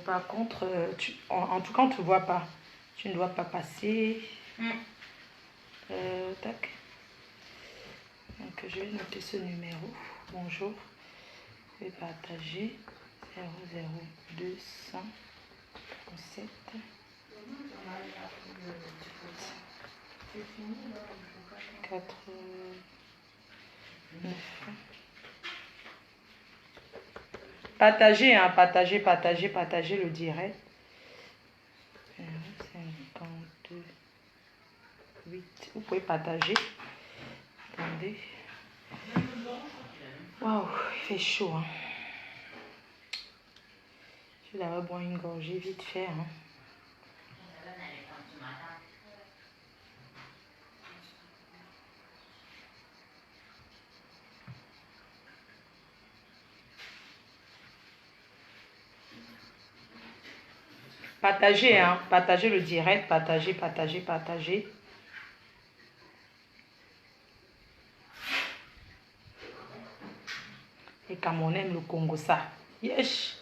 Par contre, en tout cas, on ne te voit pas. Tu ne dois pas passer. Tac. Donc, je vais noter ce numéro. Bonjour. Je vais partager 00237 89. Partagez, hein, partagez le direct. 52 8. Vous pouvez partager. Attendez. Waouh, il fait chaud. Hein. Je vais d'abord boire une gorgée vite fait. Hein. Partagez, hein, partagez le direct, partagez. Et comme on aime le Congo, ça. Yes.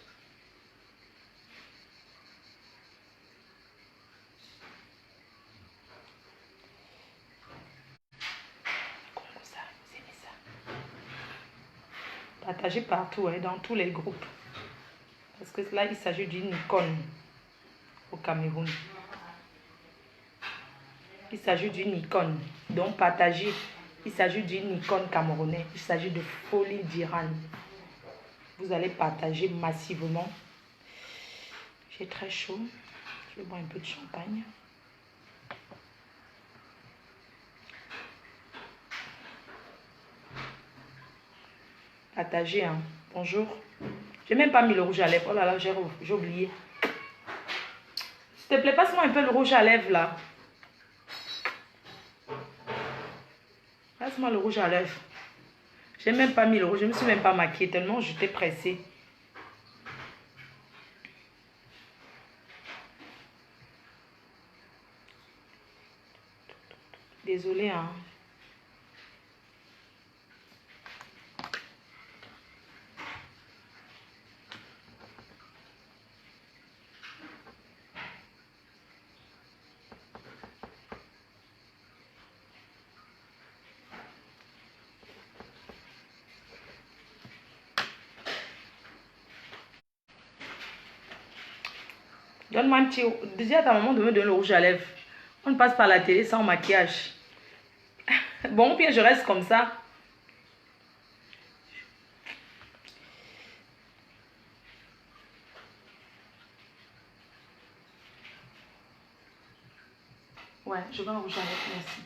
Congo, ça, vous aimez ça. Partagez partout, hein, dans tous les groupes. Parce que là, il s'agit d'une icône au Cameroun. Il s'agit d'une icône. Donc, partagez. Il s'agit d'une icône camerounaise. Il s'agit de Folie d'Iran. Vous allez partager massivement. J'ai très chaud. Je vais boire un peu de champagne. Partagez, hein. Bonjour. J'ai même pas mis le rouge à lèvres. Oh là là, j'ai oublié. S'il te plaît, passe-moi un peu le rouge à lèvres là. Passe-moi le rouge à lèvres. J'ai même pas mis le rouge. Je ne me suis même pas maquillée tellement j'étais pressée. Désolée, hein. Donne-moi un petit... Dis à ta maman de me donner le rouge à lèvres. On ne passe pas à la télé sans maquillage. Bon, bien je reste comme ça. Ouais, je veux un rouge à lèvres, merci.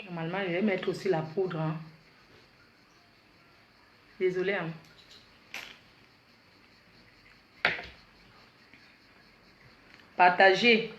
Normalement, je vais mettre aussi la poudre. Hein. Désolée. Hein. Partagez.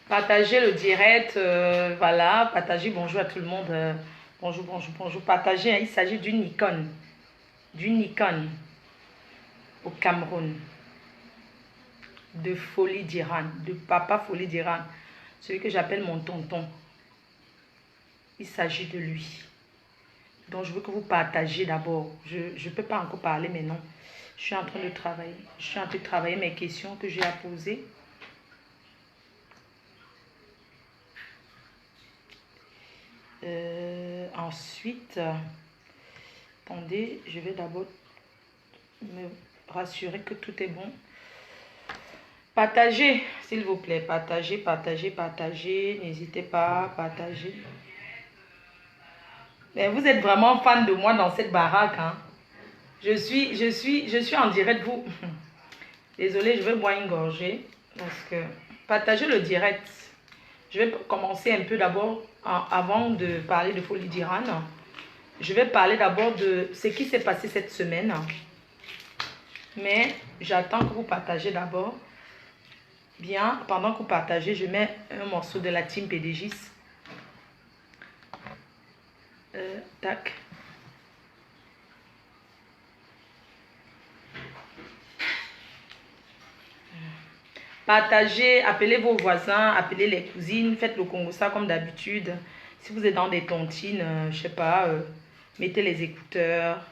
Partagez le direct, voilà, partagez, bonjour à tout le monde, bonjour, partagez, hein, il s'agit d'une icône au Cameroun, de Folie d'Iran, de Papa Folie d'Iran, celui que j'appelle mon tonton, il s'agit de lui, donc je veux que vous partagez d'abord, je ne peux pas encore parler maintenant, je suis en train de travailler mes questions que j'ai à poser. Ensuite, attendez, je vais d'abord me rassurer que tout est bon. Partagez, s'il vous plaît, partagez, n'hésitez pas à partager. Mais vous êtes vraiment fan de moi dans cette baraque, hein. Je suis en direct, Désolée, je vais boire une gorgée parce que partager le direct. Je vais commencer un peu d'abord, avant de parler de Folie d'Iran. Je vais parler d'abord de ce qui s'est passé cette semaine. Mais j'attends que vous partagez d'abord. Bien, pendant que vous partagez, je mets un morceau de la team PDGIS. Tac. Partagez, appelez vos voisins, appelez les cousines, faites le Congo ça comme d'habitude. Si vous êtes dans des tontines, je sais pas, mettez les écouteurs.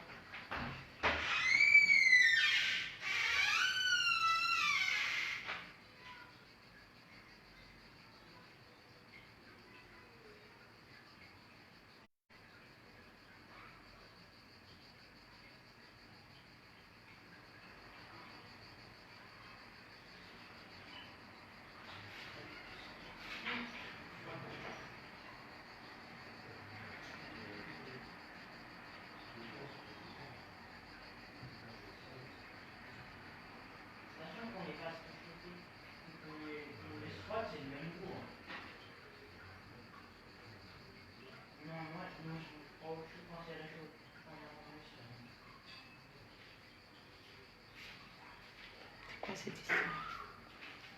C'est quoi cette histoire?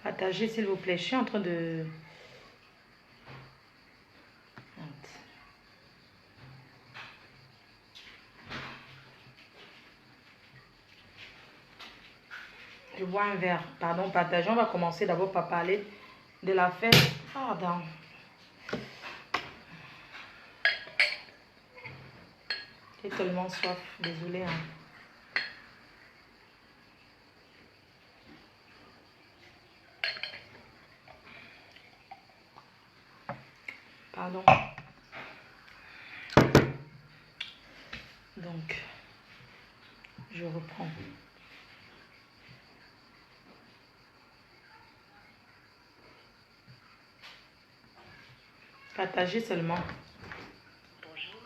Partagez s'il vous plaît, je suis en train de... Je bois un verre. Pardon, partageons. On va commencer d'abord par parler de la fête. Pardon. J'ai tellement soif. Désolée. Hein. Pardon. Donc, je reprends. Partagez seulement. Bonjour.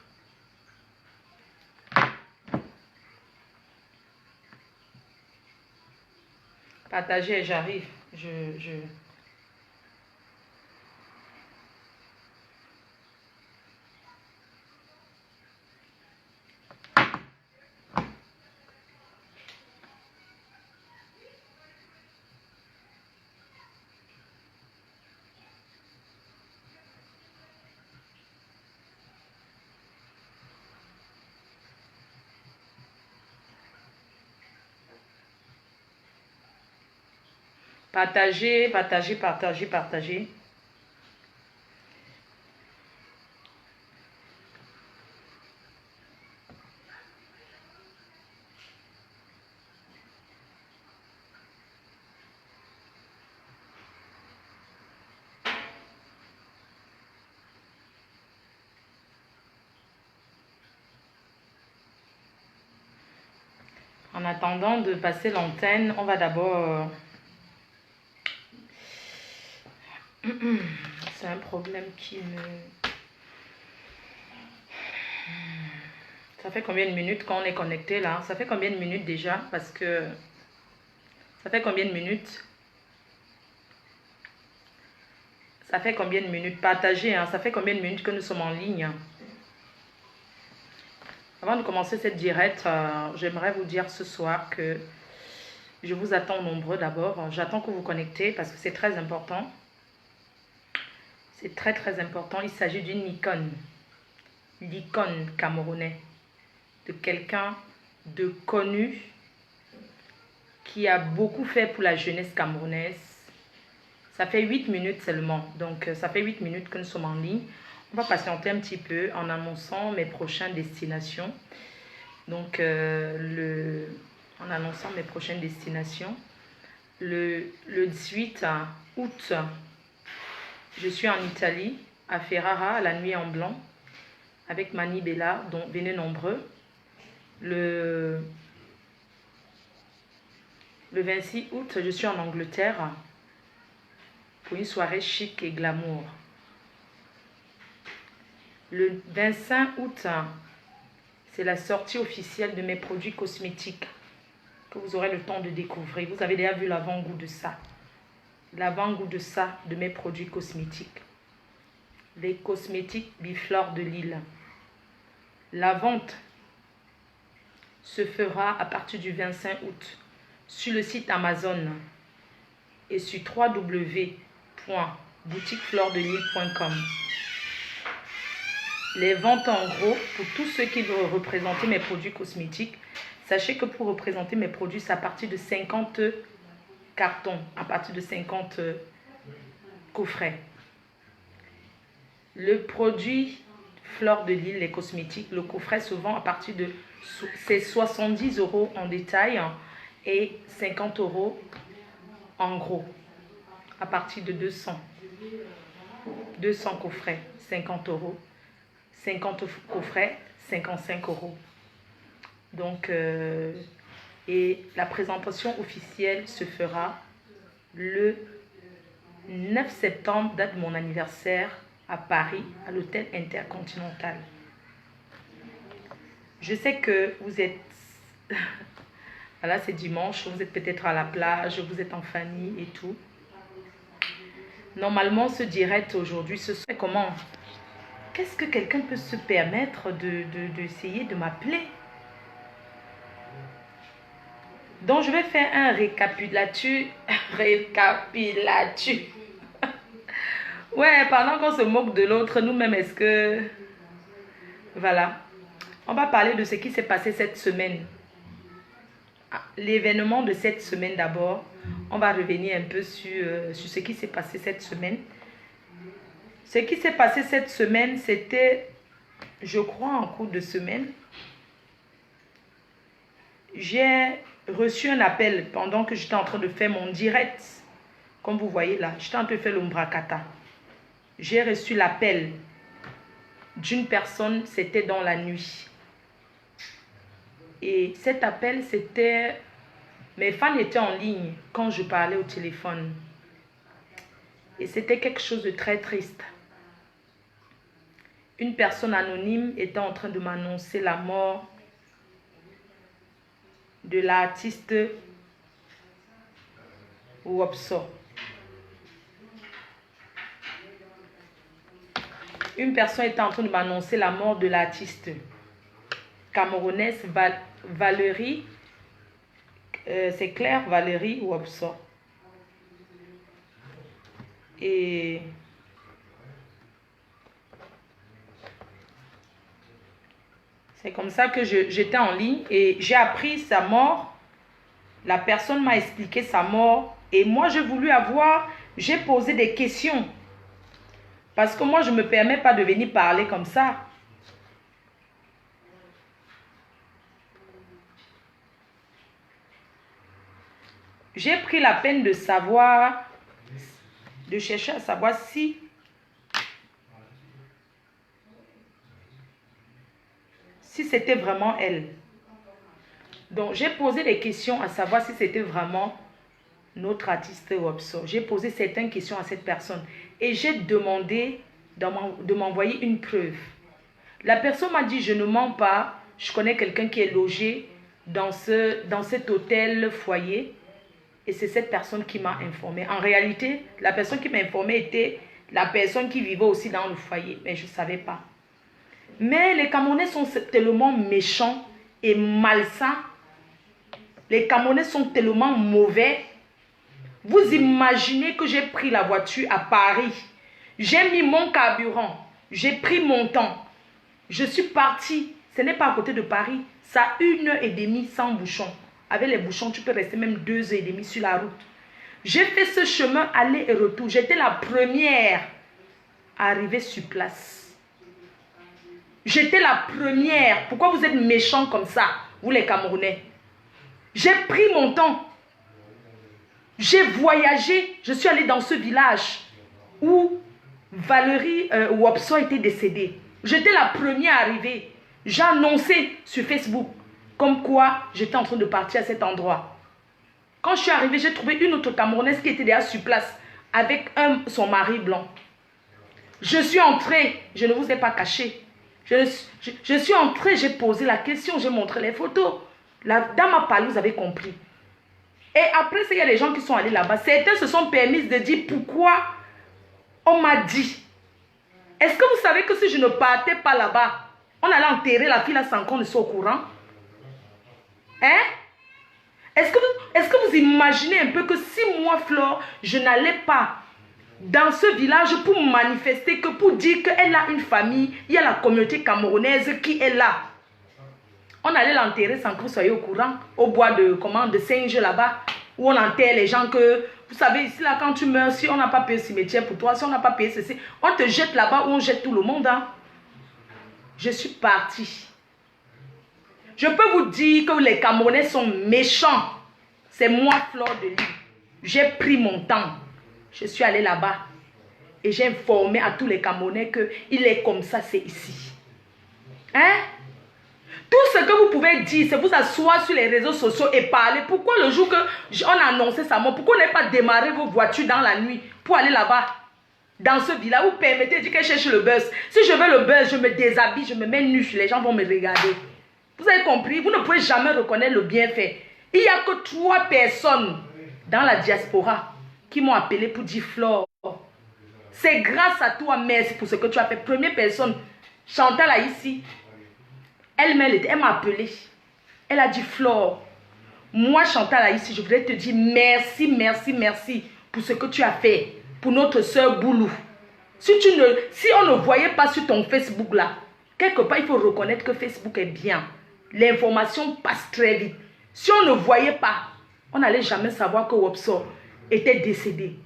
Partagez, j'arrive. Partagez, partagez, partagez, partagez. En attendant de passer l'antenne, on va d'abord... C'est un problème qui me... Ça fait combien de minutes qu'on est connecté là? Ça fait combien de minutes déjà? Parce que... Ça fait combien de minutes? Ça fait combien de minutes? Partagez, hein? Ça fait combien de minutes que nous sommes en ligne? Avant de commencer cette direct, j'aimerais vous dire ce soir que je vous attends nombreux d'abord. J'attends que vous connectez parce que c'est très important. C'est très très important. Il s'agit d'une icône. L'icône camerounais. De quelqu'un de connu qui a beaucoup fait pour la jeunesse camerounaise. Ça fait 8 minutes seulement. Donc ça fait 8 minutes que nous sommes en ligne. On va patienter un petit peu en annonçant mes prochaines destinations. Donc, en annonçant mes prochaines destinations. Le 18 août, je suis en Italie, à Ferrara, la nuit en blanc, avec Mani Bella, dont venez nombreux. Le 26 août, je suis en Angleterre pour une soirée chic et glamour. Le 25 août, c'est la sortie officielle de mes produits cosmétiques. que vous aurez le temps de découvrir. Vous avez déjà vu l'avant-goût de ça. L'avant-goût de ça, de mes produits cosmétiques. Les cosmétiques Biflor de Lille. La vente se fera à partir du 25 août sur le site Amazon et sur www.boutiqueflordelille.com. Les ventes en gros, pour tous ceux qui veulent représenter mes produits cosmétiques, sachez que pour représenter mes produits, c'est à partir de 50 cartons, à partir de 50 coffrets. Le produit Fleur de Lille, les cosmétiques, le coffret se vend à partir de 70 € en détail et 50 € en gros, à partir de 200 coffrets, 50 €. 50 coffrets, 55 €. Donc, et la présentation officielle se fera le 9 septembre, date de mon anniversaire, à Paris, à l'hôtel Intercontinental. Je sais que vous êtes... Voilà, c'est dimanche, vous êtes peut-être à la plage, vous êtes en famille et tout. Normalement, ce direct aujourd'hui, ce serait comment? Qu'est-ce que quelqu'un peut se permettre d'essayer de m'appeler? Donc, je vais faire un récapitulatif. Ouais, pendant qu'on se moque de l'autre, nous-mêmes, est-ce que... Voilà. On va parler de ce qui s'est passé cette semaine. L'événement de cette semaine d'abord. On va revenir un peu sur ce qui s'est passé cette semaine. Ce qui s'est passé cette semaine, c'était, je crois, en cours de semaine. J'ai reçu un appel pendant que j'étais en train de faire mon direct. Comme vous voyez là, j'étais en train de faire l'Umbrakata. J'ai reçu l'appel d'une personne, c'était dans la nuit. Et cet appel, c'était... Mes fans étaient en ligne quand je parlais au téléphone. Et c'était quelque chose de très triste. Une personne anonyme était en train de m'annoncer la mort de l'artiste Wopso. Une personne était en train de m'annoncer la mort de l'artiste camerounaise Valérie, c'est clair, Valérie Wopso. Et c'est comme ça que j'étais en ligne et j'ai appris sa mort. La personne m'a expliqué sa mort et moi j'ai posé des questions. Parce que moi je ne me permets pas de venir parler comme ça. J'ai pris la peine de savoir, de chercher à savoir si c'était vraiment elle. Donc, j'ai posé des questions à savoir si c'était vraiment notre artiste Wopso. J'ai posé certaines questions à cette personne et j'ai demandé de m'envoyer une preuve. La personne m'a dit, je ne mens pas, je connais quelqu'un qui est logé dans cet hôtel foyer et c'est cette personne qui m'a informé. En réalité, la personne qui m'a informé était la personne qui vivait aussi dans le foyer, mais je ne savais pas. Mais les Camerounais sont tellement méchants et malsains. Les Camerounais sont tellement mauvais. Vous imaginez que j'ai pris la voiture à Paris. J'ai mis mon carburant. J'ai pris mon temps. Je suis partie. Ce n'est pas à côté de Paris. Ça a 1h30 sans bouchon. Avec les bouchons, tu peux rester même 2h30 sur la route. J'ai fait ce chemin aller et retour. J'étais la première à arriver sur place. J'étais la première. Pourquoi vous êtes méchants comme ça, vous les Camerounais? J'ai pris mon temps. J'ai voyagé. Je suis allée dans ce village où Valérie Wopso était décédée. J'étais la première à arriver. J'ai annoncé sur Facebook comme quoi j'étais en train de partir à cet endroit. Quand je suis arrivée, j'ai trouvé une autre Camerounaise qui était déjà sur place avec son mari blanc. Je suis entrée. Je ne vous ai pas caché. Je suis entrée, j'ai posé la question, j'ai montré les photos. Dans ma parole, vous avez compris. Et après, il y a les gens qui sont allés là-bas. Certains se sont permis de dire pourquoi on m'a dit. Est-ce que vous savez que si je ne partais pas là-bas, on allait enterrer la fille là sans qu'on ne soit au courant? Hein? Est-ce que vous imaginez un peu que si moi, Flore, je n'allais pas dans ce village pour manifester, que pour dire qu'elle a une famille, il y a la communauté camerounaise qui est là. On allait l'enterrer sans que vous soyez au courant, au bois de singe là-bas, où on enterre les gens que, vous savez, ici là, quand tu meurs, si on n'a pas payé le cimetière pour toi, si on n'a pas payé ceci, on te jette là-bas où on jette tout le monde. Hein. Je suis partie. Je peux vous dire que les Camerounais sont méchants. C'est moi, Flore de Lys. J'ai pris mon temps. Je suis allée là-bas. Et j'ai informé à tous les Camerounais qu'il est comme ça, c'est ici. Hein? Tout ce que vous pouvez dire, c'est vous asseoir sur les réseaux sociaux et parler. Pourquoi le jour qu'on a annoncé sa mort, pourquoi on n'avez pas démarré vos voitures dans la nuit pour aller là-bas? Dans ce village, vous permettez de dire que je cherche le buzz. Si je veux le buzz, je me déshabille, je me mets nu, les gens vont me regarder. Vous avez compris? Vous ne pouvez jamais reconnaître le bienfait. Il n'y a que 3 personnes dans la diaspora qui m'ont appelé pour dire Flore, c'est grâce à toi, merci pour ce que tu as fait. Première personne, Chantal ici. Elle m'a appelé. Elle a dit Flore, moi Chantal ici, je voudrais te dire merci, merci, merci pour ce que tu as fait pour notre soeur Boulou. Si on ne voyait pas sur ton Facebook là, quelque part il faut reconnaître que Facebook est bien. L'information passe très vite. Si on ne voyait pas, on n'allait jamais savoir que Wopso était décédé.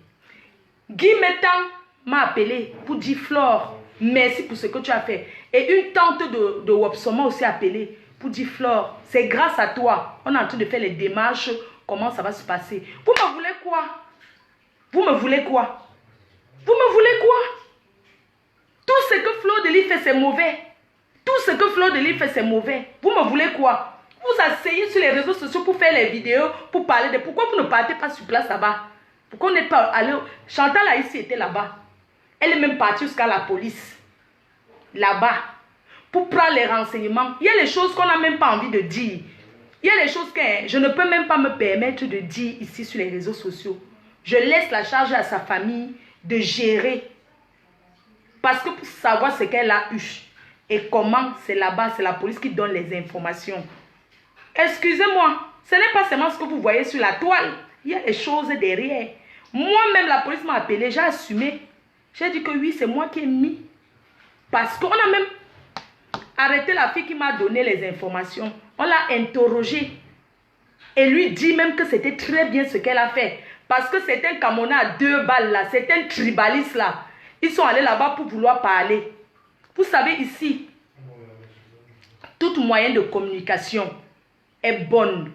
Guy Métan m'a appelé pour dire Flore, merci pour ce que tu as fait. Et une tante de Wopso m'a aussi appelé pour dire Flore, c'est grâce à toi. On est en train de faire les démarches, comment ça va se passer. Vous me voulez quoi? Vous me voulez quoi? Vous me voulez quoi? Tout ce que Flore de Lys fait, c'est mauvais. Tout ce que Flore de Lys fait, c'est mauvais. Vous me voulez quoi? Vous asseyez sur les réseaux sociaux pour faire les vidéos, pour parler de... Pourquoi vous ne partez pas sur place là-bas? Pourquoi on n'est pas allé... Chantal a ici était là-bas. Elle est même partie jusqu'à la police. Là-bas. Pour prendre les renseignements. Il y a les choses qu'on n'a même pas envie de dire. Il y a les choses que je ne peux même pas me permettre de dire ici sur les réseaux sociaux. Je laisse la charge à sa famille de gérer. Parce que pour savoir ce qu'elle a eu et comment, c'est là-bas, c'est la police qui donne les informations. Excusez-moi, ce n'est pas seulement ce que vous voyez sur la toile. Il y a des choses derrière. Moi-même, la police m'a appelé, j'ai assumé. J'ai dit que oui, c'est moi qui ai mis. Parce qu'on a même arrêté la fille qui m'a donné les informations. On l'a interrogée. Et lui dit même que c'était très bien ce qu'elle a fait. Parce que c'est un Camerounais à 2 balles là. C'est un tribaliste là. Ils sont allés là-bas pour vouloir parler. Vous savez ici, tout moyen de communication est bonne.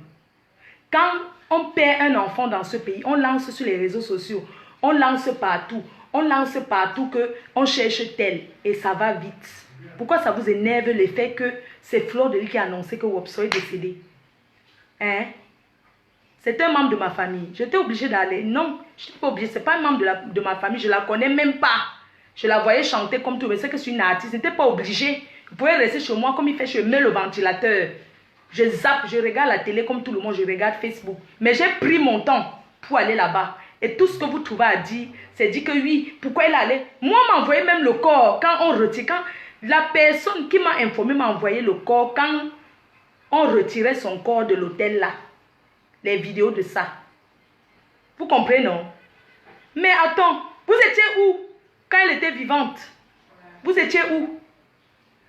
Quand on perd un enfant dans ce pays, on lance sur les réseaux sociaux. On lance partout. On lance partout qu'on cherche tel. Et ça va vite. Pourquoi ça vous énerve le fait que c'est Flore de Lys qui a annoncé que Wopso est décédé? Hein? C'est un membre de ma famille. J'étais obligée d'aller. Non, je n'étais pas obligée. Ce n'est pas un membre de ma famille. Je ne la connais même pas. Je la voyais chanter comme tout. Mais c'est que je suis une artiste. Je n'étais pas obligée. Vous pouvez rester chez moi comme il fait. Je mets le ventilateur. Je zappe. Je regarde la télé comme tout le monde. Je regarde Facebook. Mais j'ai pris mon temps pour aller là-bas. Et tout ce que vous trouvez à dire, c'est dire que oui, pourquoi elle allait. Moi, m'envoyait même le corps quand on retire. Quand la personne qui m'a informé m'a envoyé le corps quand on retirait son corps de l'hôtel là. Les vidéos de ça. Vous comprenez, non? Mais attends, vous étiez où quand elle était vivante? Vous étiez où?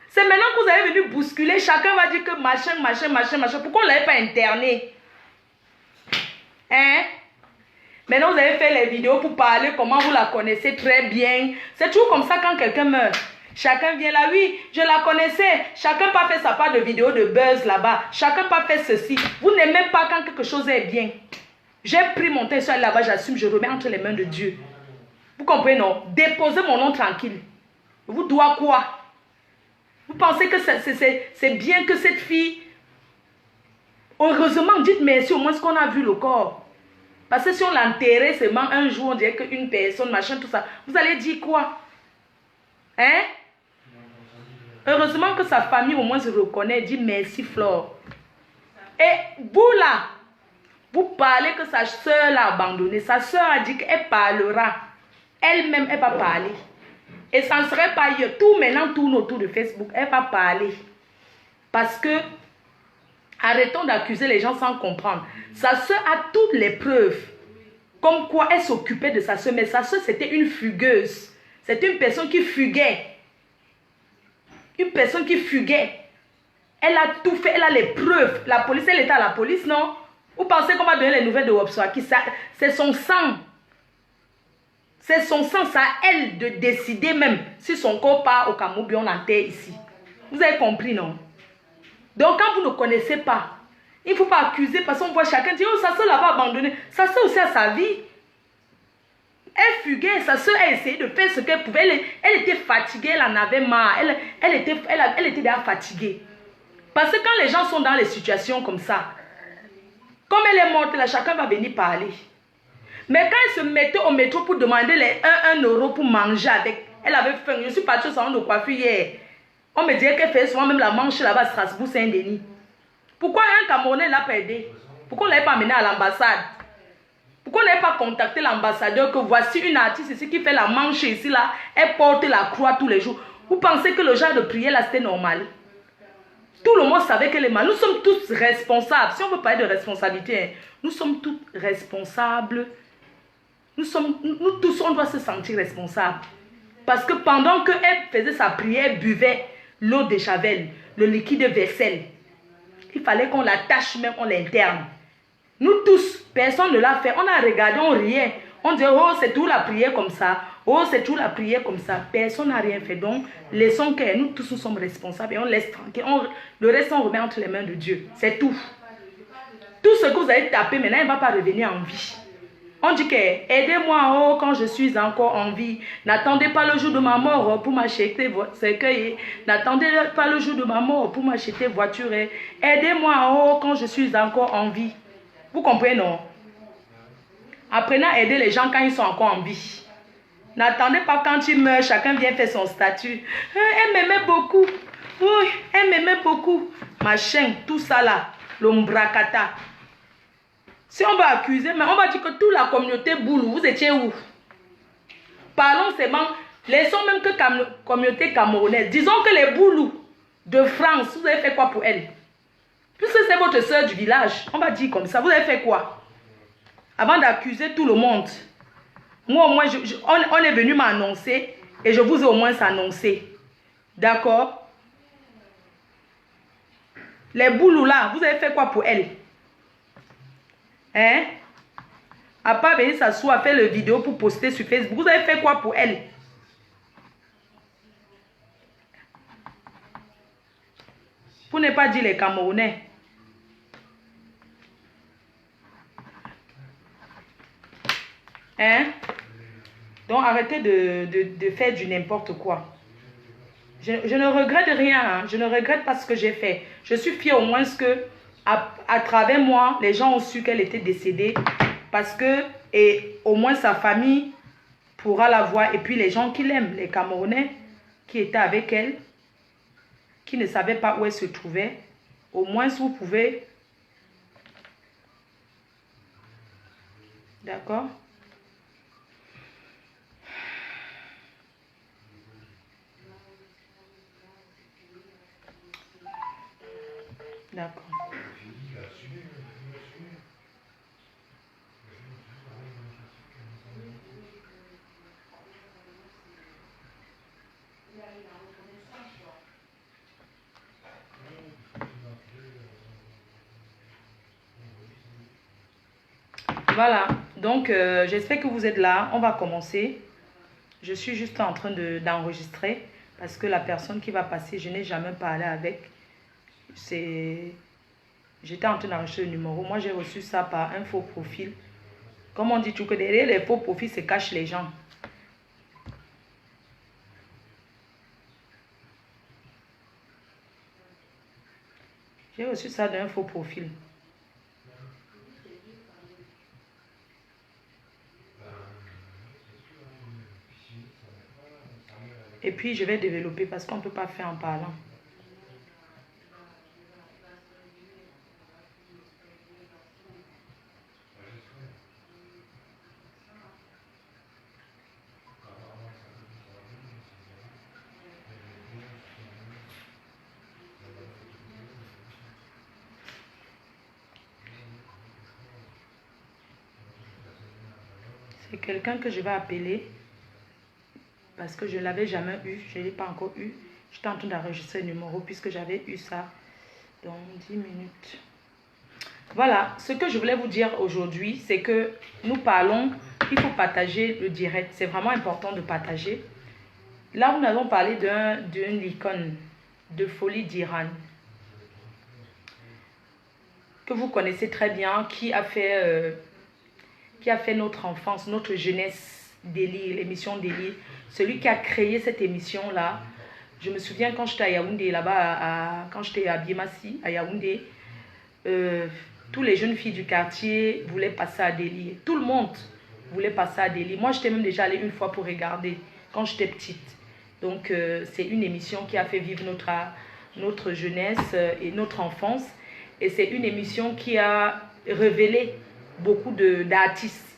C'est maintenant que vous avez venu bousculer. Chacun va dire que machin, machin, machin, machin. Pourquoi on ne l'avait pas interné? Hein? Maintenant, vous avez fait les vidéos pour parler comment vous la connaissez très bien. C'est toujours comme ça quand quelqu'un meurt. Chacun vient là, oui, je la connaissais. Chacun n'a pas fait sa part de vidéo de buzz là-bas. Chacun n'a pas fait ceci. Vous n'aimez pas quand quelque chose est bien. J'ai pris mon temps et là-bas, j'assume, je remets entre les mains de Dieu. Vous comprenez, non? Déposez mon nom tranquille. Vous doit quoi? Vous pensez que c'est bien que cette fille... Heureusement, dites merci au moins ce qu'on a vu le corps. Parce que si on l'enterrait seulement un jour, on dirait qu'une personne, machin, tout ça. Vous allez dire quoi? Hein? Heureusement que sa famille au moins se reconnaît et dit merci Flore. Et vous là, vous parlez que sa soeur l'a abandonné. Sa soeur a dit qu'elle parlera. Elle-même, elle va parler. Et ça ne serait pas hier. Tout maintenant tourne autour de Facebook. Elle va parler. Parce que, arrêtons d'accuser les gens sans comprendre. Sa soeur a toutes les preuves. Comme quoi elle s'occupait de sa soeur. Mais sa soeur, c'était une fugueuse. C'était une personne qui fuguait. Une personne qui fuguait. Elle a tout fait. Elle a les preuves. La police, elle était à la police, non? Vous pensez qu'on va donner les nouvelles de Wopswaki? C'est son sang. C'est son sang. C'est à elle de décider même si son corps part au Cameroun, bien on l'enterre ici. Vous avez compris, non? Donc, quand vous ne connaissez pas, il ne faut pas accuser parce qu'on voit chacun dire, oh, sa soeur l'avait abandonné. Sa soeur aussi a sa vie. Elle fuguait, sa soeur a essayé de faire ce qu'elle pouvait. Elle était fatiguée, elle en avait marre. Elle était déjà fatiguée. Parce que quand les gens sont dans les situations comme ça, comme elle est morte, là, chacun va venir parler. Mais quand elle se mettait au métro pour demander les 1 euro pour manger avec, elle avait faim. Je suis partie au salon de coiffure hier. On me disait qu'elle fait souvent même la manche là-bas à Strasbourg, Saint-Denis. Pourquoi un Camerounais l'a pas aidé? Pourquoi on ne l'avait pas amené à l'ambassade? Pourquoi on n'avait pas contacté l'ambassadeur que voici une artiste ici qui fait la manche ici là, elle porte la croix tous les jours. Vous pensez que le genre de prière là c'était normal? Tout le monde savait qu'elle est mal. Nous sommes tous responsables. Si on veut parler de responsabilité, hein, nous sommes tous responsables. Nous tous, on doit se sentir responsables. Parce que pendant qu'elle faisait sa prière, elle buvait l'eau de Javel, le liquide vaisselle. Il fallait qu'on l'attache même, on l'interne. Nous tous, personne ne l'a fait. On a regardé, on riait. On disait, oh, c'est tout la prière comme ça. Oh, c'est tout la prière comme ça. Personne n'a rien fait. Donc, laissons que nous tous nous sommes responsables et on laisse tranquille. Le reste, on remet entre les mains de Dieu. C'est tout. Tout ce que vous avez tapé, maintenant, il ne va pas revenir en vie. On dit que, aidez-moi oh, quand je suis encore en vie. N'attendez pas le jour de ma mort pour m'acheter votre cercueil. N'attendez pas le jour de ma mort pour m'acheter voiture. Aidez-moi oh, quand je suis encore en vie. Vous comprenez, non? Apprenez à aider les gens quand ils sont encore en vie. N'attendez pas quand tu meurs, chacun vient faire son statut. Elle m'aimait beaucoup. Oui, elle m'aimait beaucoup. Machin, tout ça là. L'ombracata. Si on va accuser, mais on va dire que toute la communauté Boulou, vous étiez où? Parlons seulement, laissons même que communauté camerounaise. Disons que les Boulous de France, vous avez fait quoi pour elle? Puisque c'est votre soeur du village, on va dire comme ça, vous avez fait quoi? Avant d'accuser tout le monde. Moi au moins, on est venu m'annoncer et je vous ai au moins annoncé. D'accord? Les Boulous là, vous avez fait quoi pour elle? Hein? À part venir s'asseoir, faire le vidéo pour poster sur Facebook. Vous avez fait quoi pour elle? Pour ne pas dire les Camerounais. Hein? Donc arrêtez de faire du n'importe quoi. Je ne regrette rien. Hein. Je ne regrette pas ce que j'ai fait. Je suis fière au moins que à travers moi, les gens ont su qu'elle était décédée. Parce que, et au moins sa famille pourra la voir. Et puis les gens qui l'aiment, les Camerounais qui étaient avec elle, qui ne savaient pas où elle se trouvait, au moins vous pouvez. D'accord? D'accord. Voilà, donc j'espère que vous êtes là. On va commencer. Je suis juste en train d'enregistrer parce que la personne qui va passer, je n'ai jamais parlé avec. J'étais en train d'enregistrer le numéro. Moi, j'ai reçu ça par un faux profil. Comme on dit tout que derrière les faux profils se cachent les gens. J'ai reçu ça d'un faux profil. Et puis, je vais développer parce qu'on ne peut pas faire en parlant. C'est quelqu'un que je vais appeler parce que je ne l'avais jamais eu. Je ne l'ai pas encore eu. J'étais en train d'enregistrer le numéro puisque j'avais eu ça dans 10 minutes. Voilà, ce que je voulais vous dire aujourd'hui, c'est que nous parlons, il faut partager le direct. C'est vraiment important de partager. Là, nous allons parler d'une icône de Folie d'Iran que vous connaissez très bien, qui a fait notre enfance, notre jeunesse d'Eli, l'émission d'Eli. Celui qui a créé cette émission-là, je me souviens quand j'étais à Yaoundé, là-bas, quand j'étais à Biemassi, à Yaoundé, tous les jeunes filles du quartier voulaient passer à Delhi. Tout le monde voulait passer à Delhi. Moi, j'étais même déjà allée une fois pour regarder quand j'étais petite. Donc, c'est une émission qui a fait vivre notre jeunesse et notre enfance. Et c'est une émission qui a révélé beaucoup d'artistes.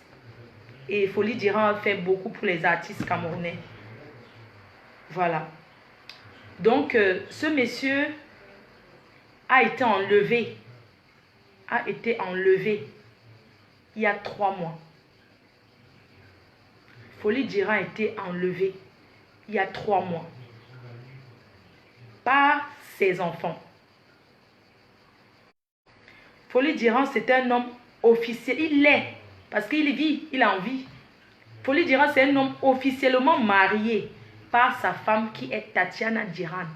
Et Folie d'Iran a fait beaucoup pour les artistes camerounais. Voilà. Donc, ce monsieur a été enlevé il y a 3 mois. Folie d'Iran a été enlevé il y a 3 mois par ses enfants. Folie d'Iran, c'est un homme officiel. Il l'est parce qu'il vit, il a envie. Folie d'Iran, c'est un homme officiellement marié par sa femme qui est Tatiana d'Iran.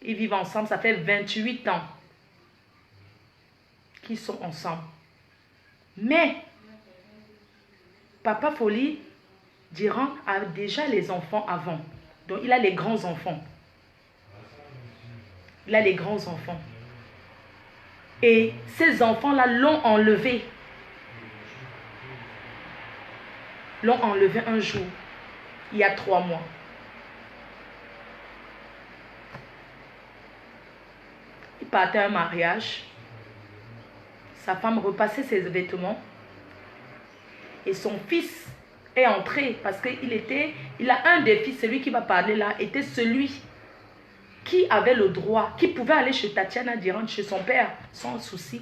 Ils vivent ensemble, ça fait 28 ans qu'ils sont ensemble. Mais, Papa Folie d'Iran a déjà les enfants avant. Donc, il a les grands-enfants. Il a les grands-enfants. Et ces enfants-là l'ont enlevé. L'ont enlevé un jour, il y a 3 mois. Il partait à un mariage. Sa femme repassait ses vêtements. Et son fils est entré parce il a un des fils, celui qui va parler là, était celui qui avait le droit, qui pouvait aller chez Tatiana d'Iran, chez son père, sans souci.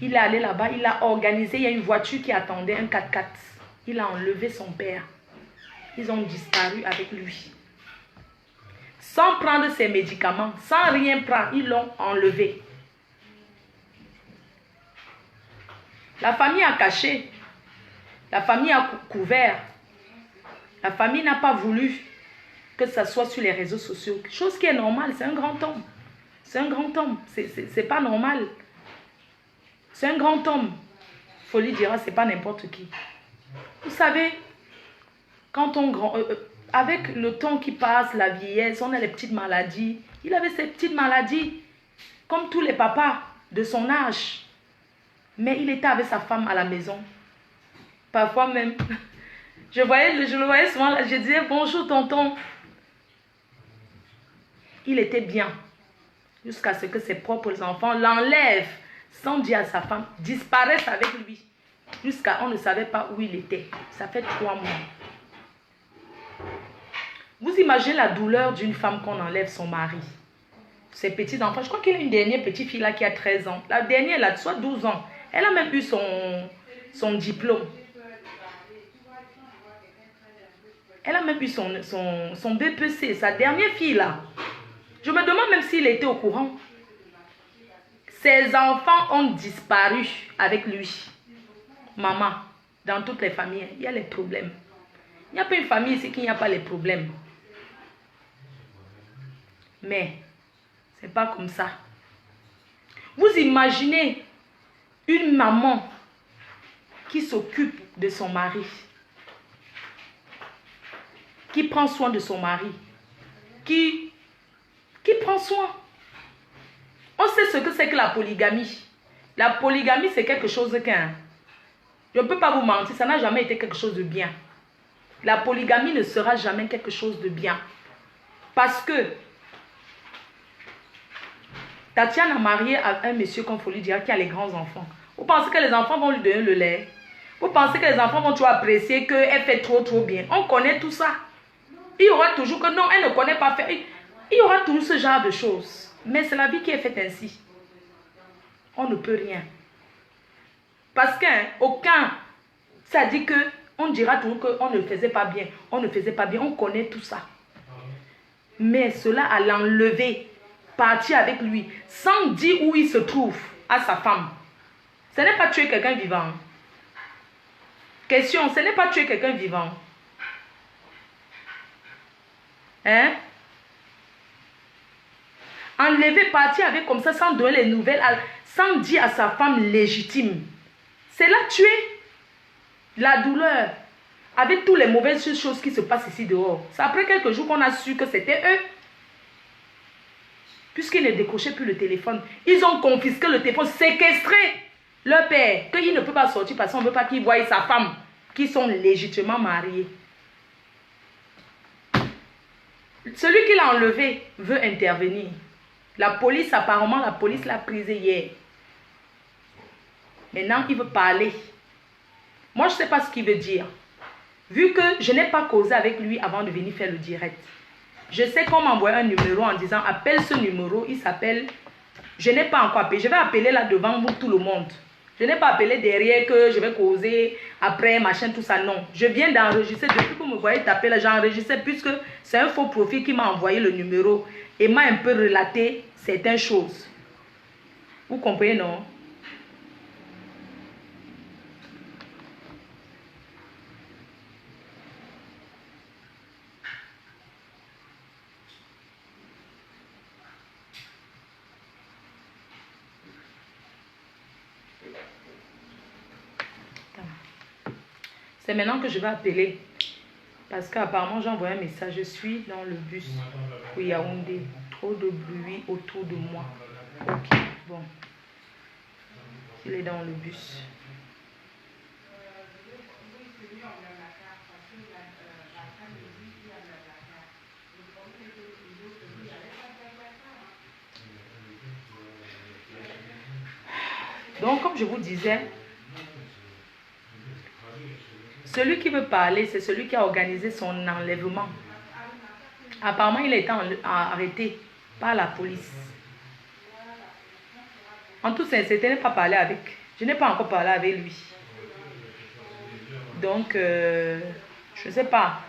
Il est allé là-bas, il a organisé, il y a une voiture qui attendait, un 4x4. Il a enlevé son père. Ils ont disparu avec lui. Sans prendre ses médicaments, sans rien prendre, ils l'ont enlevé. La famille a caché. La famille a couvert. La famille n'a pas voulu que ça soit sur les réseaux sociaux. Chose qui est normale, c'est un grand homme. C'est un grand homme. C'est pas normal. C'est un grand homme. Folie d'Iran, c'est pas n'importe qui. Vous savez, quand on avec le temps qui passe, la vieillesse, on a les petites maladies. Il avait ces petites maladies, comme tous les papas de son âge. Mais il était avec sa femme à la maison. Parfois même, je le voyais souvent là, je disais bonjour tonton. Il était bien. Jusqu'à ce que ses propres enfants l'enlèvent sans dire à sa femme, disparaissent avec lui. Jusqu'à on ne savait pas où il était. Ça fait 3 mois. Vous imaginez la douleur d'une femme qu'on enlève son mari. Ses petits enfants. Je crois qu'il y a une dernière petite fille là qui a 13 ans. La dernière là, soit 12 ans. Elle a même eu son diplôme. Elle a même eu son BPC. Sa dernière fille là. Je me demande même s'il était au courant. Ses enfants ont disparu avec lui. Maman, dans toutes les familles, il y a les problèmes. Il n'y a pas une famille ici qui n'y a pas les problèmes. Mais, c'est pas comme ça. Vous imaginez une maman qui s'occupe de son mari, qui prend soin de son mari, qui prend soin. On sait ce que c'est que la polygamie. La polygamie, c'est quelque chose qu'un... Je ne peux pas vous mentir, ça n'a jamais été quelque chose de bien. La polygamie ne sera jamais quelque chose de bien. Parce que Tatiana a marié un monsieur comme Folie d'Iran qui a les grands enfants. Vous pensez que les enfants vont lui donner le lait? Vous pensez que les enfants vont toujours apprécier qu'elle fait trop bien? On connaît tout ça. Il y aura toujours que non, elle ne connaît pas faire. Il y aura toujours ce genre de choses. Mais c'est la vie qui est faite ainsi. On ne peut rien. Parce qu'aucun, ça dit que on dira toujours qu'on ne faisait pas bien. On ne faisait pas bien. On connaît tout ça. Mais cela à l'enlever, partir avec lui, sans dire où il se trouve à sa femme. Ce n'est pas tuer quelqu'un vivant. Question, ce n'est pas tuer quelqu'un vivant. Hein? Enlever, partir avec comme ça, sans donner les nouvelles, sans dire à sa femme légitime. C'est là tuer la douleur. Avec toutes les mauvaises choses qui se passent ici dehors. C'est après quelques jours qu'on a su que c'était eux. Puisqu'ils ne décrochaient plus le téléphone. Ils ont confisqué le téléphone, séquestré leur père. Qu'il ne peut pas sortir parce qu'on ne veut pas qu'il voie sa femme. Qui sont légitimement mariés. Celui qui l'a enlevé veut intervenir. La police, apparemment, la police l'a prise hier. Maintenant, il veut parler. Moi, je ne sais pas ce qu'il veut dire. Vu que je n'ai pas causé avec lui avant de venir faire le direct. Je sais qu'on m'a envoyé un numéro en disant, appelle ce numéro, il s'appelle... Je n'ai pas encore appelé. Je vais appeler là devant vous, tout le monde. Je n'ai pas appelé derrière que je vais causer, après, machin, tout ça. Non. Je viens d'enregistrer. Depuis que vous me voyez taper là, j'ai enregistré puisque c'est un faux profil qui m'a envoyé le numéro et m'a un peu relaté certaines choses. Vous comprenez, non? C'est maintenant que je vais appeler. Parce qu'apparemment, j'ai envoyé un message. Je suis dans le bus pour Yaoundé. Trop de bruit autour de moi. Ok, bon. Il est dans le bus. Donc, comme je vous disais, celui qui veut parler, c'est celui qui a organisé son enlèvement. Apparemment, il a été arrêté par la police. En toute sincérité, je n'ai pas parlé avec. Je n'ai pas encore parlé avec lui. Donc, je ne sais pas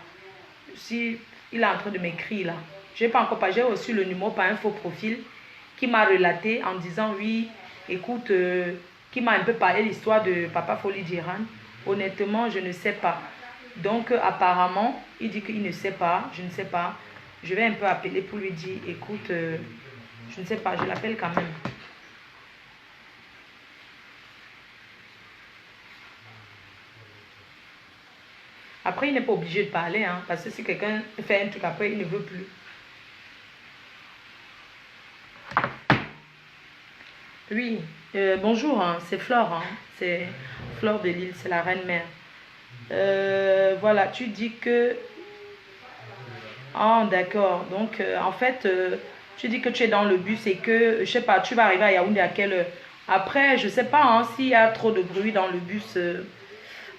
si il est en train de m'écrire là. Je n'ai pas encore parlé. J'ai reçu le numéro par un faux profil qui m'a relaté en disant, oui, écoute, qui m'a un peu parlé de l'histoire de Papa Folie d'Iran. Honnêtement, je ne sais pas. Donc, apparemment, il dit qu'il ne sait pas. Je ne sais pas. Je vais un peu appeler pour lui dire, écoute, je ne sais pas, je l'appelle quand même. Après, il n'est pas obligé de parler, hein, parce que si quelqu'un fait un truc après, il ne veut plus. Oui, bonjour, hein, c'est Flore, hein, c'est Flore de Lille, c'est la reine-mère. Voilà, tu dis que... Ah, d'accord. Donc, en fait, tu dis que tu es dans le bus et que, je sais pas, tu vas arriver à Yaoundé à quelle heure? Après, je sais pas, hein, s'il y a trop de bruit dans le bus.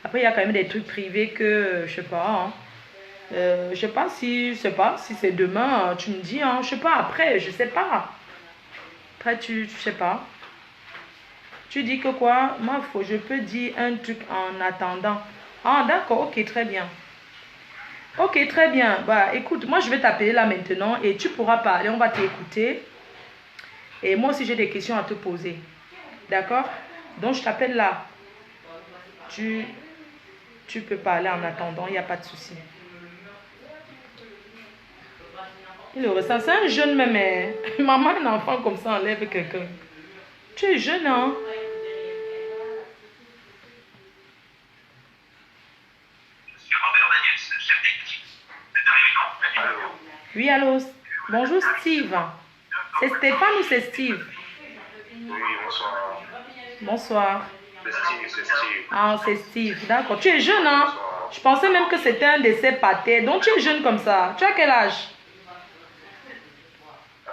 Après, il y a quand même des trucs privés que, je sais pas, hein. Je sais pas si c'est demain, tu me dis, hein, je sais pas, après, je sais pas. Après, tu sais pas. Tu dis que quoi? Moi, je peux dire un truc en attendant. Ah, d'accord, ok, très bien. Ok, très bien. Bah, écoute, moi, je vais t'appeler là maintenant et tu pourras parler, on va t'écouter. Et moi aussi, j'ai des questions à te poser. D'accord? Donc, je t'appelle là. Tu peux parler en attendant, il n'y a pas de souci. Il le ressent. C'est un jeune même. Hein. Maman, un enfant comme ça enlève quelqu'un. Tu es jeune, hein? Oui, allô? Bonjour, Steve. C'est Stéphane ou c'est Steve? Oui, bonsoir. Bonsoir. C'est Steve. Ah, c'est Steve. D'accord. Tu es jeune, hein? Je pensais même que c'était un de ses pâtés. Donc, tu es jeune comme ça. Tu as quel âge? Ouais,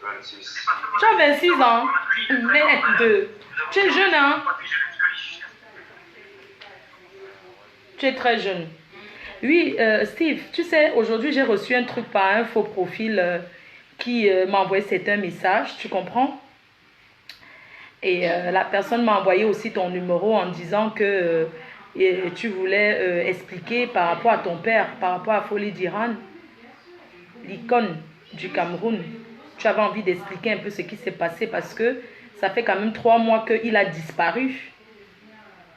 26. Tu as 26 ans? Merde. Tu es jeune, hein? Tu es très jeune. Oui, Steve, tu sais, aujourd'hui, j'ai reçu un truc par un faux profil qui m'a envoyé certains messages, tu comprends? Et la personne m'a envoyé aussi ton numéro en disant que et tu voulais expliquer par rapport à ton père, par rapport à Folie d'Iran, l'icône du Cameroun. Tu avais envie d'expliquer un peu ce qui s'est passé parce que ça fait quand même 3 mois qu'il a disparu.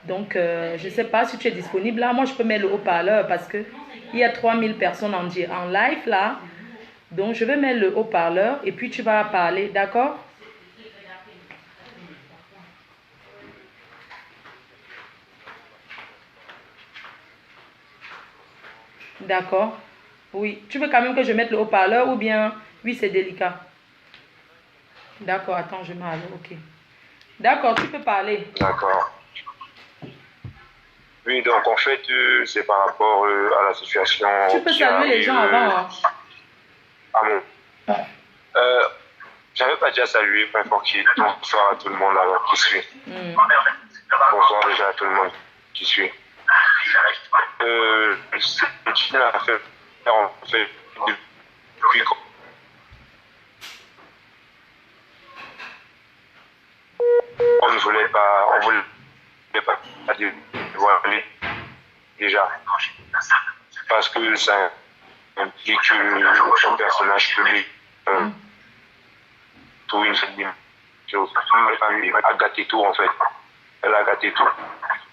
Donc, je ne sais pas si tu es disponible là. Moi, je peux mettre le haut-parleur parce que il y a 3000 personnes en live là. Donc, je vais mettre le haut-parleur et puis tu vas parler, d'accord? D'accord. Oui. Tu veux quand même que je mette le haut-parleur ou bien... Oui, c'est délicat. D'accord, attends, je mets alors, ok. D'accord, tu peux parler. D'accord. Oui, donc en fait, c'est par rapport à la situation. Tu peux saluer les gens avant. Hein. Ah bon. J'avais pas déjà salué, peu importe qui. Bonsoir à tout le monde alors qui suit. Bonsoir déjà à tout le monde qui suit. C'est une affaire en fait depuis on ne voulait pas, dévoiler déjà parce que ça implique son personnage public tout une famille a gâté tout en fait. Elle a gâté tout.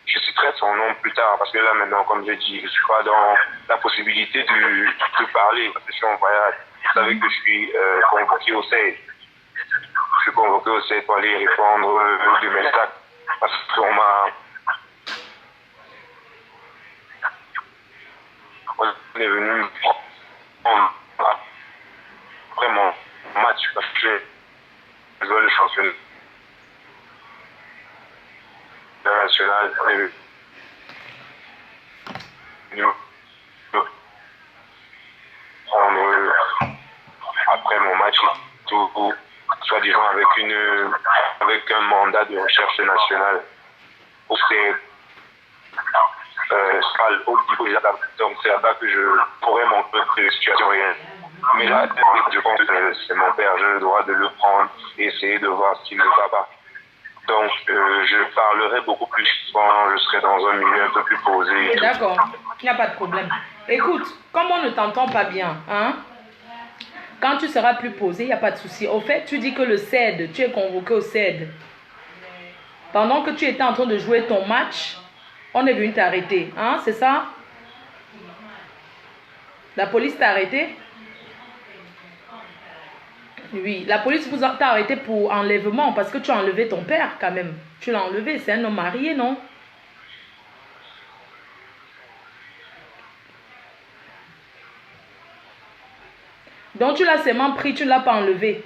Je citerai son nom plus tard parce que là maintenant, comme je dis, je ne suis pas dans la possibilité de parler parce que je suis en voyage. Vous savez que je suis convoqué au CED. Je suis convoqué au CED pour aller répondre de mes actes parce qu'on m'a... On est venu après mon match parce que je dois le championnat national. On est venu prendre après mon match tout, soi-disant avec un mandat de recherche nationale au CED. Au niveau de la table. Donc c'est là-bas que je pourrais montrer les situations réelles. Mais là, je pense que c'est mon père, j'ai le droit de le prendre et essayer de voir ce qui ne va pas. Donc je parlerai beaucoup plus quand je serai dans un milieu un peu plus posé. D'accord, il n'y a pas de problème. Écoute, comme on ne t'entend pas bien, hein, quand tu seras plus posé, il n'y a pas de souci. Au fait, tu dis que le CED, tu es convoqué au CED. Pendant que tu étais en train de jouer ton match, on est venu t'arrêter, hein, c'est ça? La police t'a arrêté? Oui, la police t'a arrêté pour enlèvement parce que tu as enlevé ton père quand même. Tu l'as enlevé, c'est un homme marié, non? Donc tu l'as seulement pris, tu ne l'as pas enlevé.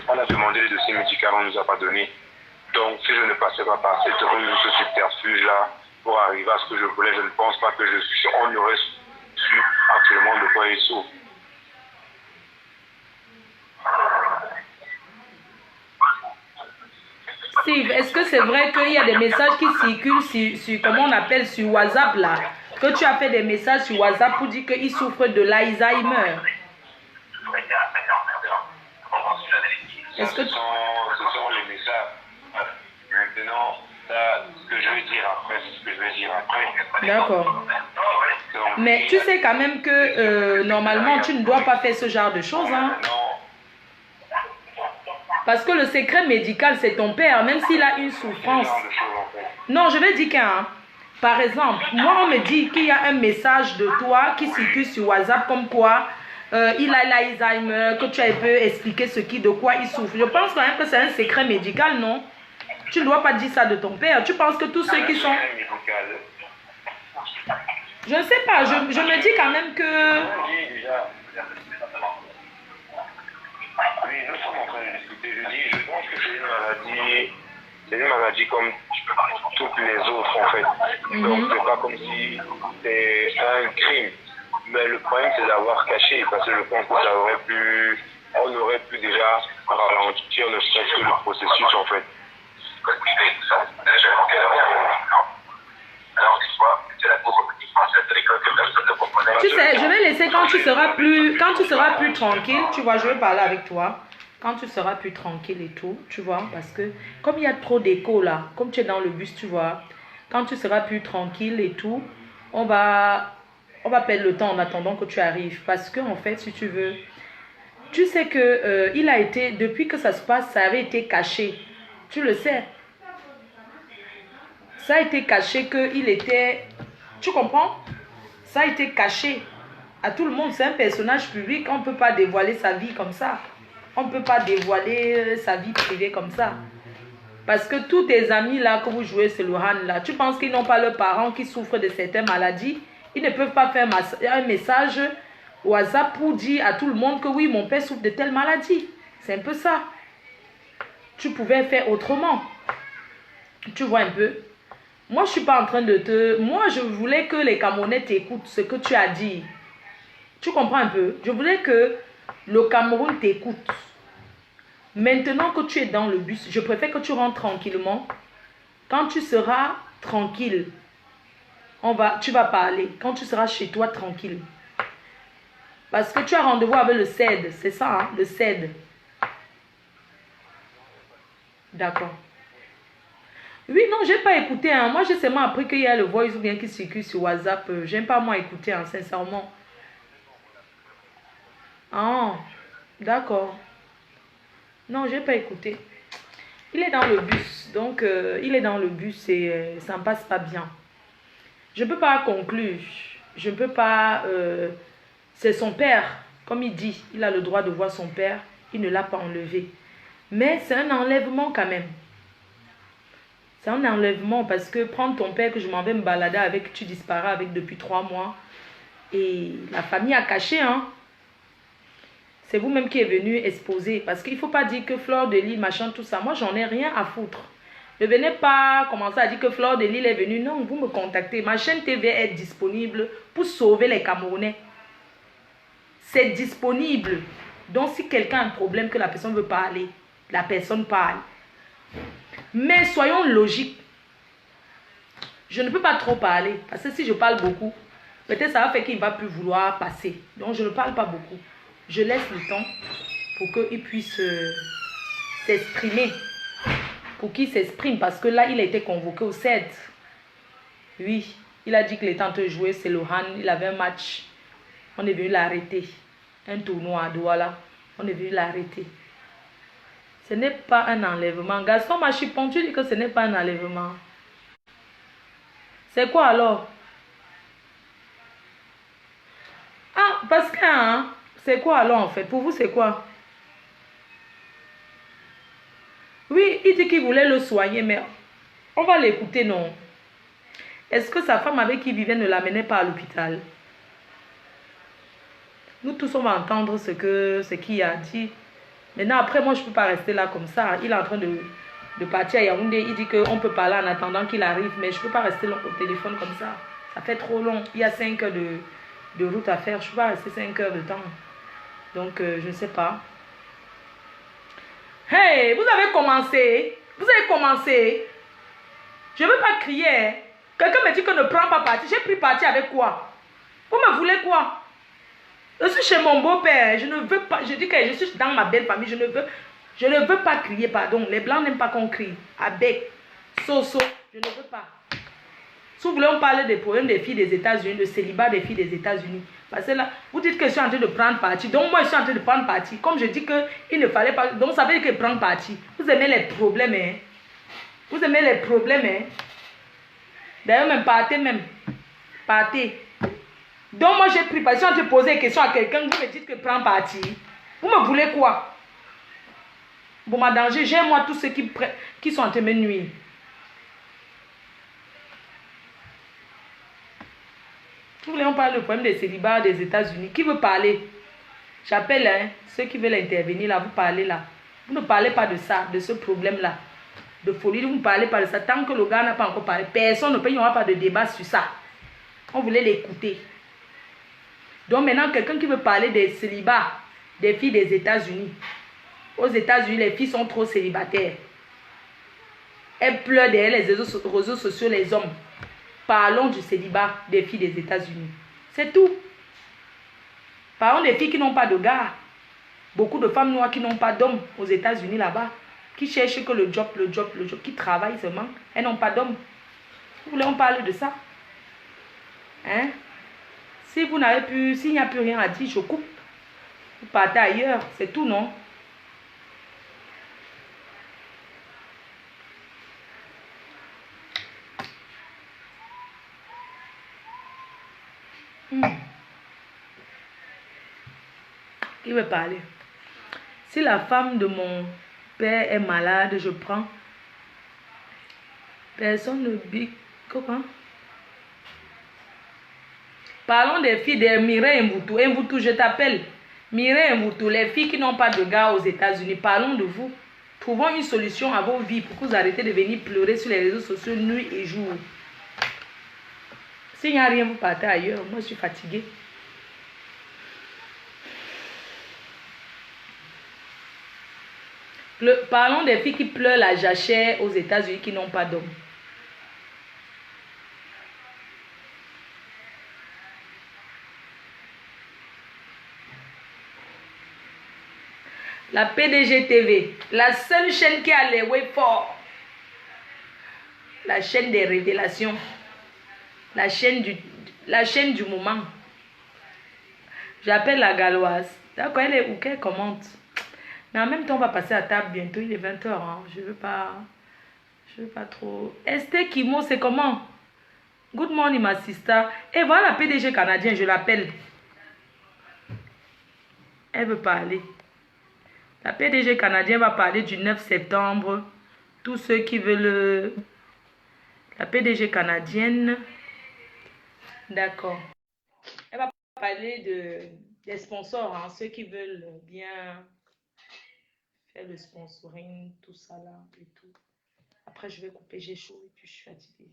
On a demandé les dossiers médicaux, on ne nous a pas donné. Donc, si je ne passais pas par cette rue, ce subterfuge-là, pour arriver à ce que je voulais, je ne pense pas que on aurait su actuellement de quoi il souffre. Steve, est-ce que c'est vrai qu'il y a des messages qui circulent sur, comment on appelle, sur WhatsApp là? Que tu as fait des messages sur WhatsApp pour dire qu'il souffre de l'Alzheimer? Est-ce que ce sont les messages. Maintenant, ce que je vais dire après, c'est ce que je vais dire après. D'accord. Mais tu sais quand même que normalement, tu ne dois pas faire ce genre de choses, hein? Parce que le secret médical, c'est ton père, même s'il a une souffrance. Non, je vais dire qu'un... Par exemple, moi, on me dit qu'il y a un message de toi qui circule sur WhatsApp comme quoi il a l'Alzheimer, que tu as pu expliquer de quoi il souffre. Je pense quand même que c'est un secret médical, non? Tu ne dois pas dire ça de ton père. Tu penses que tous ceux qui sont... Je ne sais pas, je me dis quand même que... Oui, nous sommes en train de discuter. Je pense que c'est une maladie comme toutes les autres en fait. Donc c'est pas comme si c'était un crime. Mais le problème c'est d'avoir caché parce que je pense que ça aurait pu on aurait pu déjà ralentir ne serait-ce que le processus en fait. Tu sais, je vais laisser quand tu seras plus tranquille, tu vois, je vais parler avec toi. Quand tu seras plus tranquille et tout, tu vois, parce que comme il y a trop d'écho là, comme tu es dans le bus, tu vois, quand tu seras plus tranquille et tout, on va perdre le temps en attendant que tu arrives. Parce que en fait, si tu veux, tu sais que il a été, depuis que ça se passe, ça avait été caché. Tu le sais. Ça a été caché qu'il était, tu comprends? Ça a été caché à tout le monde. C'est un personnage public. On ne peut pas dévoiler sa vie comme ça. On ne peut pas dévoiler sa vie privée comme ça. Parce que tous tes amis là que vous jouez, c'est Lohan là. Tu penses qu'ils n'ont pas leurs parents qui souffrent de certaines maladies? Ils ne peuvent pas faire un message WhatsApp pour dire à tout le monde que oui, mon père souffre de telle maladie. C'est un peu ça. Tu pouvais faire autrement. Tu vois un peu? Moi, je ne suis pas en train de te... Moi, je voulais que les Camerounais t'écoutent ce que tu as dit. Tu comprends un peu? Je voulais que le Cameroun t'écoute. Maintenant que tu es dans le bus, je préfère que tu rentres tranquillement. Quand tu seras tranquille, tu vas parler. Quand tu seras chez toi tranquille. Parce que tu as rendez-vous avec le CED. C'est ça, hein? Le CED. D'accord. Oui, non, je n'ai pas écouté. Hein. Moi, j'ai seulement appris qu'il y a le voice ou bien qui circule sur WhatsApp. J'aime pas moi écouter, hein, sincèrement. Ah, d'accord. Non, je n'ai pas écouté. Il est dans le bus. Donc, il est dans le bus et ça ne passe pas bien. Je ne peux pas conclure. Je ne peux pas... c'est son père. Comme il dit, il a le droit de voir son père. Il ne l'a pas enlevé. Mais c'est un enlèvement quand même. C'est un enlèvement parce que prendre ton père que je m'en vais me balader avec, tu disparais avec depuis 3 mois. Et la famille a caché, hein. C'est vous-même qui est venu exposer. Parce qu'il ne faut pas dire que Fleur de Lille, machin, tout ça. Moi, j'en ai rien à foutre. Ne venez pas commencer à dire que Fleur de Lille est venue. Non, vous me contactez. Ma chaîne TV est disponible pour sauver les Camerounais. C'est disponible. Donc, si quelqu'un a un problème que la personne veut parler, la personne parle. Mais soyons logiques. Je ne peux pas trop parler. Parce que si je parle beaucoup, peut-être ça va faire qu'il ne va plus vouloir passer. Donc, je ne parle pas beaucoup. Je laisse le temps pour qu'il puisse s'exprimer. Pour qu'il s'exprime. Parce que là, il a été convoqué au CED. Oui, il a dit qu'il était en train de jouer. C'est Lohan. Il avait un match. On est venu l'arrêter. Un tournoi à Douala. On est venu l'arrêter. Ce n'est pas un enlèvement. Gaston Machipon, tu dis que ce n'est pas un enlèvement. C'est quoi alors? Ah, parce que, hein, c'est quoi alors en fait? Pour vous, c'est quoi? Oui, il dit qu'il voulait le soigner, mais on va l'écouter, non? Est-ce que sa femme avec qui il vivait ne l'amenait pas à l'hôpital? Nous tous, on va entendre ce qu'il a dit. Maintenant, après, moi, je ne peux pas rester là comme ça. Il est en train de partir à Yaoundé. Il dit qu'on peut parler en attendant qu'il arrive. Mais je ne peux pas rester au téléphone comme ça. Ça fait trop long. Il y a 5 heures de route à faire. Je ne peux pas rester 5 heures de temps. Donc, je ne sais pas. Hey, vous avez commencé. Vous avez commencé. Je ne veux pas crier. Quelqu'un me dit que ne prends pas parti. J'ai pris parti avec quoi? Vous me voulez quoi? Je suis chez mon beau-père, je ne veux pas, je dis que je suis dans ma belle famille, je ne veux pas crier, pardon. Les blancs n'aiment pas qu'on crie. Avec, je ne veux pas. Si vous voulez, on parle des problèmes des filles des États-Unis, le célibat des filles des États-Unis. Parce que là, vous dites que je suis en train de prendre parti. Donc moi, je suis en train de prendre parti. Comme je dis qu'il ne fallait pas, donc ça veut dire que prendre parti. Vous aimez les problèmes, hein? Vous aimez les problèmes, hein? D'ailleurs, même partez, partez. Donc moi j'ai pris parti, je te poser des questions à quelqu'un, vous me dites que prends parti. Vous me voulez quoi? Bon, ma danger, j'aime moi tous ceux qui sont en train de me nuire. Vous voulez, on parle du problème des célibats des États-Unis. Qui veut parler? J'appelle hein, ceux qui veulent intervenir là, vous parlez là. Vous ne parlez pas de ça, de ce problème-là. De folie, vous ne parlez pas de ça. Tant que le gars n'a pas encore parlé, personne ne peut, il n'y aura pas de débat sur ça. On voulait l'écouter. Donc maintenant, quelqu'un qui veut parler des célibats, des filles des États-Unis. Aux États-Unis, les filles sont trop célibataires. Elles pleurent derrière les réseaux sociaux, les hommes. Parlons du célibat des filles des États-Unis. C'est tout. Parlons des filles qui n'ont pas de gars. Beaucoup de femmes noires qui n'ont pas d'hommes aux États-Unis là-bas. Qui cherchent que le job, qui travaillent seulement. Elles n'ont pas d'hommes. Vous voulez on parle de ça? Hein? Si vous n'avez plus, s'il n'y a plus rien à dire, je coupe. Vous partez ailleurs. C'est tout, non? Qui veut parler? Si la femme de mon père est malade, je prends. Personne ne dit. Comment? Parlons des filles de Mireille Mvutu. Mvutu, je t'appelle. Mireille Mvutu, les filles qui n'ont pas de gars aux États-Unis. Parlons de vous. Trouvons une solution à vos vies pour que vous arrêtez de venir pleurer sur les réseaux sociaux nuit et jour. S'il n'y a rien, vous partez ailleurs. Moi, je suis fatiguée. Parlons des filles qui pleurent la jachère aux États-Unis qui n'ont pas d'homme. La PDG TV, la seule chaîne qui a les way forts. La chaîne des révélations. La chaîne du moment. J'appelle la Galloise. D'accord, elle est où qu'elle commente. Mais en même temps, on va passer à table bientôt. Il est 20h. Hein. Je veux pas trop. Esther Kimo, c'est comment? Good morning, ma sister. Et voilà la PDG canadien, je l'appelle. Elle veut parler. La PDG canadien va parler du 9 septembre. Tous ceux qui veulent... La PDG canadienne. D'accord. Elle va parler des sponsors. Hein, ceux qui veulent bien faire le sponsoring, tout ça là et tout. Après, je vais couper. J'ai chaud et puis je suis fatiguée.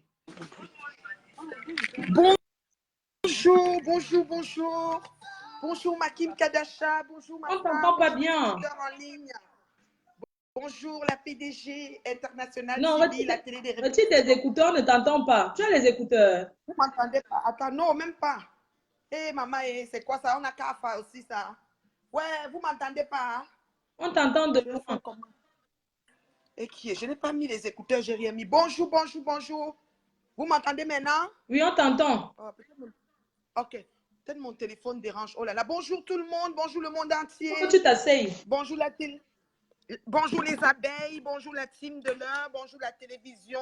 Bonjour, bonjour, bonjour. Bonjour Makim Kadasha, bonjour ma On t'entend pas bien. En ligne. Bonjour la PDG internationale non, civile, la télé des retire tes écouteurs, ne t'entends pas. Tu as les écouteurs. Vous m'entendez pas? Attends, non, même pas. Hé maman, c'est quoi ça? On a qu'à faire aussi ça. Ouais, vous m'entendez pas? Hein? On t'entend de loin. Et qui est? Je n'ai pas mis les écouteurs, j'ai rien mis. Bonjour, bonjour, bonjour. Vous m'entendez maintenant? Oui, on t'entend. Oh, ok. Peut-être mon téléphone dérange. Oh là là. Bonjour tout le monde. Bonjour le monde entier. Pourquoi tu t'asseyes? Bonjour la télé. Bonjour les abeilles. Bonjour la team de l'un. Bonjour la télévision